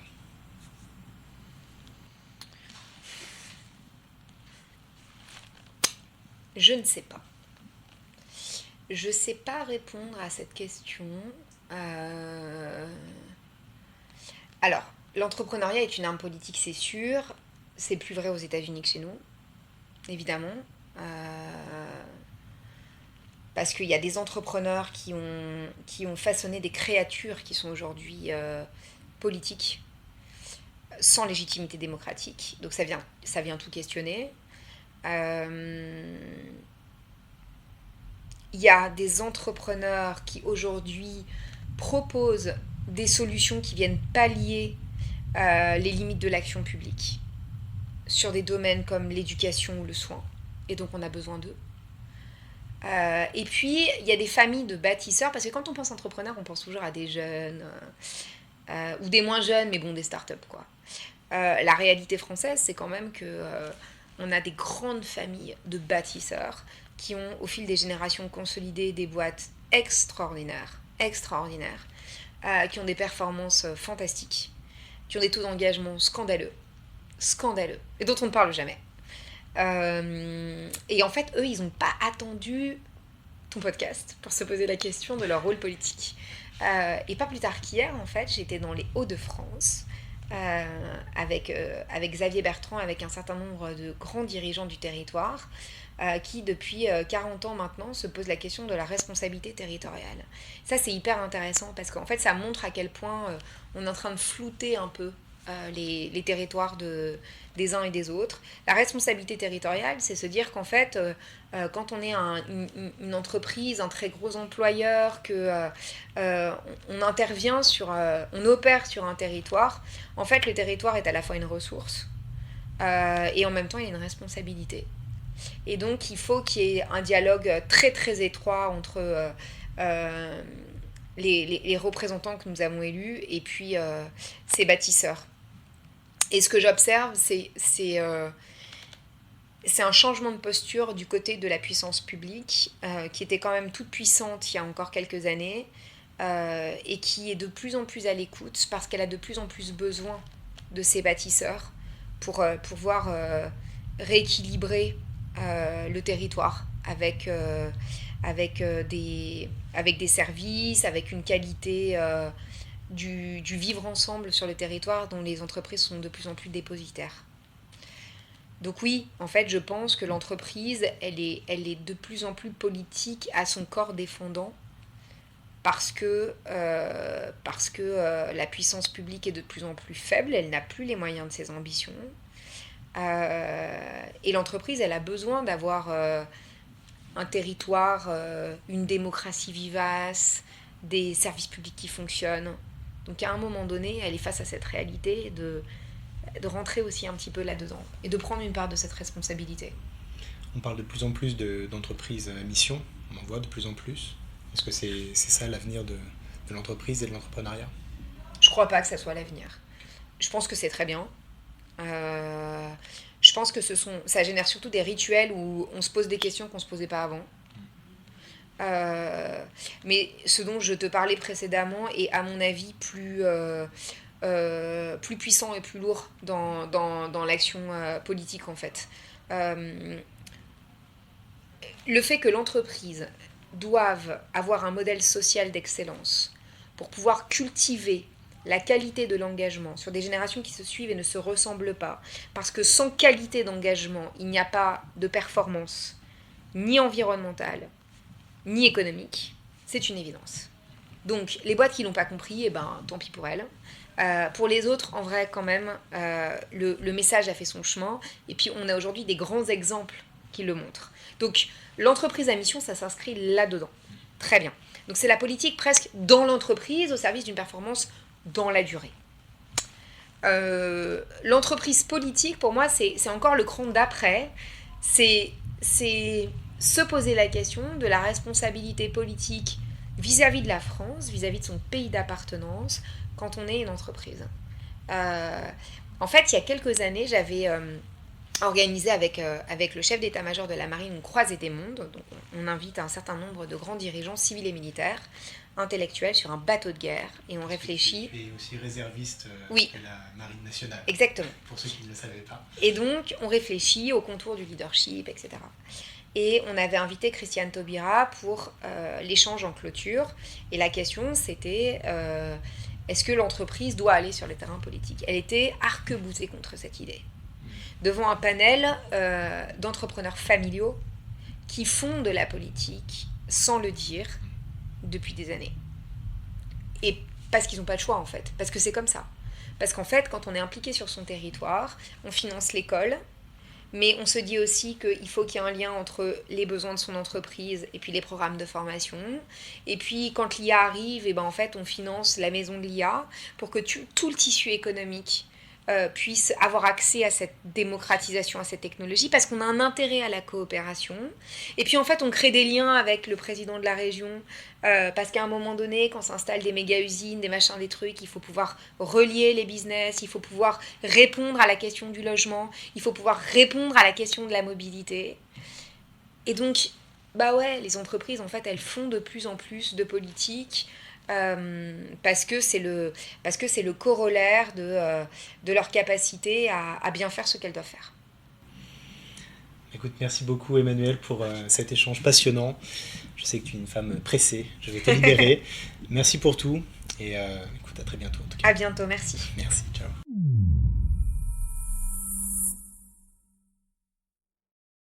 Je ne sais pas. Je ne sais pas répondre à cette question. Euh, Alors, l'entrepreneuriat est une arme politique, c'est sûr. C'est plus vrai aux États-Unis que chez nous, évidemment. Parce qu'il y a des entrepreneurs qui ont façonné des créatures qui sont aujourd'hui politiques, sans légitimité démocratique. Donc ça vient tout questionner. Euh, Il y a des entrepreneurs qui aujourd'hui proposent des solutions qui viennent pallier les limites de l'action publique sur des domaines comme l'éducation ou le soin. Et donc on a besoin d'eux. Et puis, il y a des familles de bâtisseurs, parce que quand on pense entrepreneur, on pense toujours à des jeunes, ou des moins jeunes, mais bon, des startups, quoi. La réalité française, c'est quand même que on a des grandes familles de bâtisseurs qui ont, au fil des générations, consolidé des boîtes extraordinaires, qui ont des performances fantastiques, qui ont des taux d'engagement scandaleux, et dont on ne parle jamais. Et en fait, eux, ils n'ont pas attendu ton podcast pour se poser la question de leur rôle politique. Et pas plus tard qu'hier, en fait, j'étais dans les Hauts-de-France avec Xavier Bertrand, avec un certain nombre de grands dirigeants du territoire qui, depuis 40 ans maintenant, se posent la question de la responsabilité territoriale. Ça, c'est hyper intéressant parce qu'en fait, ça montre à quel point on est en train de flouter un peu les territoires des uns et des autres. La responsabilité territoriale, c'est se dire qu'en fait, quand on est une entreprise, un très gros employeur, on intervient on opère sur un territoire, en fait, le territoire est à la fois une ressource et en même temps, il y a une responsabilité. Et donc, il faut qu'il y ait un dialogue très, très étroit entre les représentants que nous avons élus et puis ces bâtisseurs. Et ce que j'observe, c'est un changement de posture du côté de la puissance publique, qui était quand même toute puissante il y a encore quelques années, et qui est de plus en plus à l'écoute, parce qu'elle a de plus en plus besoin de ces bâtisseurs pour pouvoir rééquilibrer le territoire avec des services, avec une qualité du vivre ensemble sur le territoire dont les entreprises sont de plus en plus dépositaires. Donc oui, en fait, je pense que l'entreprise, elle est de plus en plus politique à son corps défendant parce que la puissance publique est de plus en plus faible, elle n'a plus les moyens de ses ambitions. Et l'entreprise, elle a besoin d'avoir un territoire, une démocratie vivace, des services publics qui fonctionnent. Donc à un moment donné, elle est face à cette réalité de rentrer aussi un petit peu là-dedans et de prendre une part de cette responsabilité. On parle de plus en plus d'entreprises à mission, on en voit de plus en plus. Est-ce que c'est ça l'avenir de l'entreprise et de l'entrepreneuriat? Je crois pas que ça soit l'avenir. Je pense que c'est très bien. Je pense que ça génère surtout des rituels où on se pose des questions qu'on ne se posait pas avant. Mais ce dont je te parlais précédemment est à mon avis plus puissant et plus lourd dans l'action politique en fait. Le fait que l'entreprise doive avoir un modèle social d'excellence pour pouvoir cultiver la qualité de l'engagement sur des générations qui se suivent et ne se ressemblent pas, parce que sans qualité d'engagement, il n'y a pas de performance ni environnementale, ni économique, c'est une évidence. Donc, les boîtes qui ne l'ont pas compris, eh ben, tant pis pour elles. Pour les autres, en vrai, quand même, le message a fait son chemin. Et puis, on a aujourd'hui des grands exemples qui le montrent. Donc, l'entreprise à mission, ça s'inscrit là-dedans. Très bien. Donc, c'est la politique presque dans l'entreprise, au service d'une performance dans la durée. L'entreprise politique, pour moi, c'est encore le cran d'après. C'est se poser la question de la responsabilité politique vis-à-vis de la France, vis-à-vis de son pays d'appartenance, quand on est une entreprise. En fait, il y a quelques années, j'avais organisé avec le chef d'état-major de la marine une croisée des mondes. Donc, on invite un certain nombre de grands dirigeants civils et militaires, intellectuels, sur un bateau de guerre, et on réfléchit... Et aussi réserviste oui, de la marine nationale. Exactement. Pour ceux qui ne le savaient pas. Et donc, on réfléchit au contour du leadership, etc. Et on avait invité Christiane Taubira pour l'échange en clôture. Et la question, c'était est-ce que l'entreprise doit aller sur le terrain politique ? Elle était arc-boutée contre cette idée. Devant un panel d'entrepreneurs familiaux qui font de la politique sans le dire depuis des années. Et parce qu'ils n'ont pas le choix, en fait. Parce que c'est comme ça. Parce qu'en fait, quand on est impliqué sur son territoire, on finance l'école, mais on se dit aussi qu'il faut qu'il y ait un lien entre les besoins de son entreprise et puis les programmes de formation. Et puis, quand l'IA arrive, et ben en fait, on finance la maison de l'IA pour que tout le tissu économique puisse avoir accès à cette démocratisation, à cette technologie, parce qu'on a un intérêt à la coopération. Et puis en fait, on crée des liens avec le président de la région, parce qu'à un moment donné, quand s'installent des méga-usines, des machins, des trucs, il faut pouvoir relier les business, il faut pouvoir répondre à la question du logement, il faut pouvoir répondre à la question de la mobilité. Et donc, bah ouais, les entreprises, en fait, elles font de plus en plus de politique, parce que c'est le corollaire de leur capacité à bien faire ce qu'elles doivent faire. Écoute, merci beaucoup Emmanuelle pour cet échange passionnant. Je sais que tu es une femme pressée, je vais te libérer. Merci pour tout et écoute, à très bientôt en tout cas. À bientôt, merci. Merci, ciao.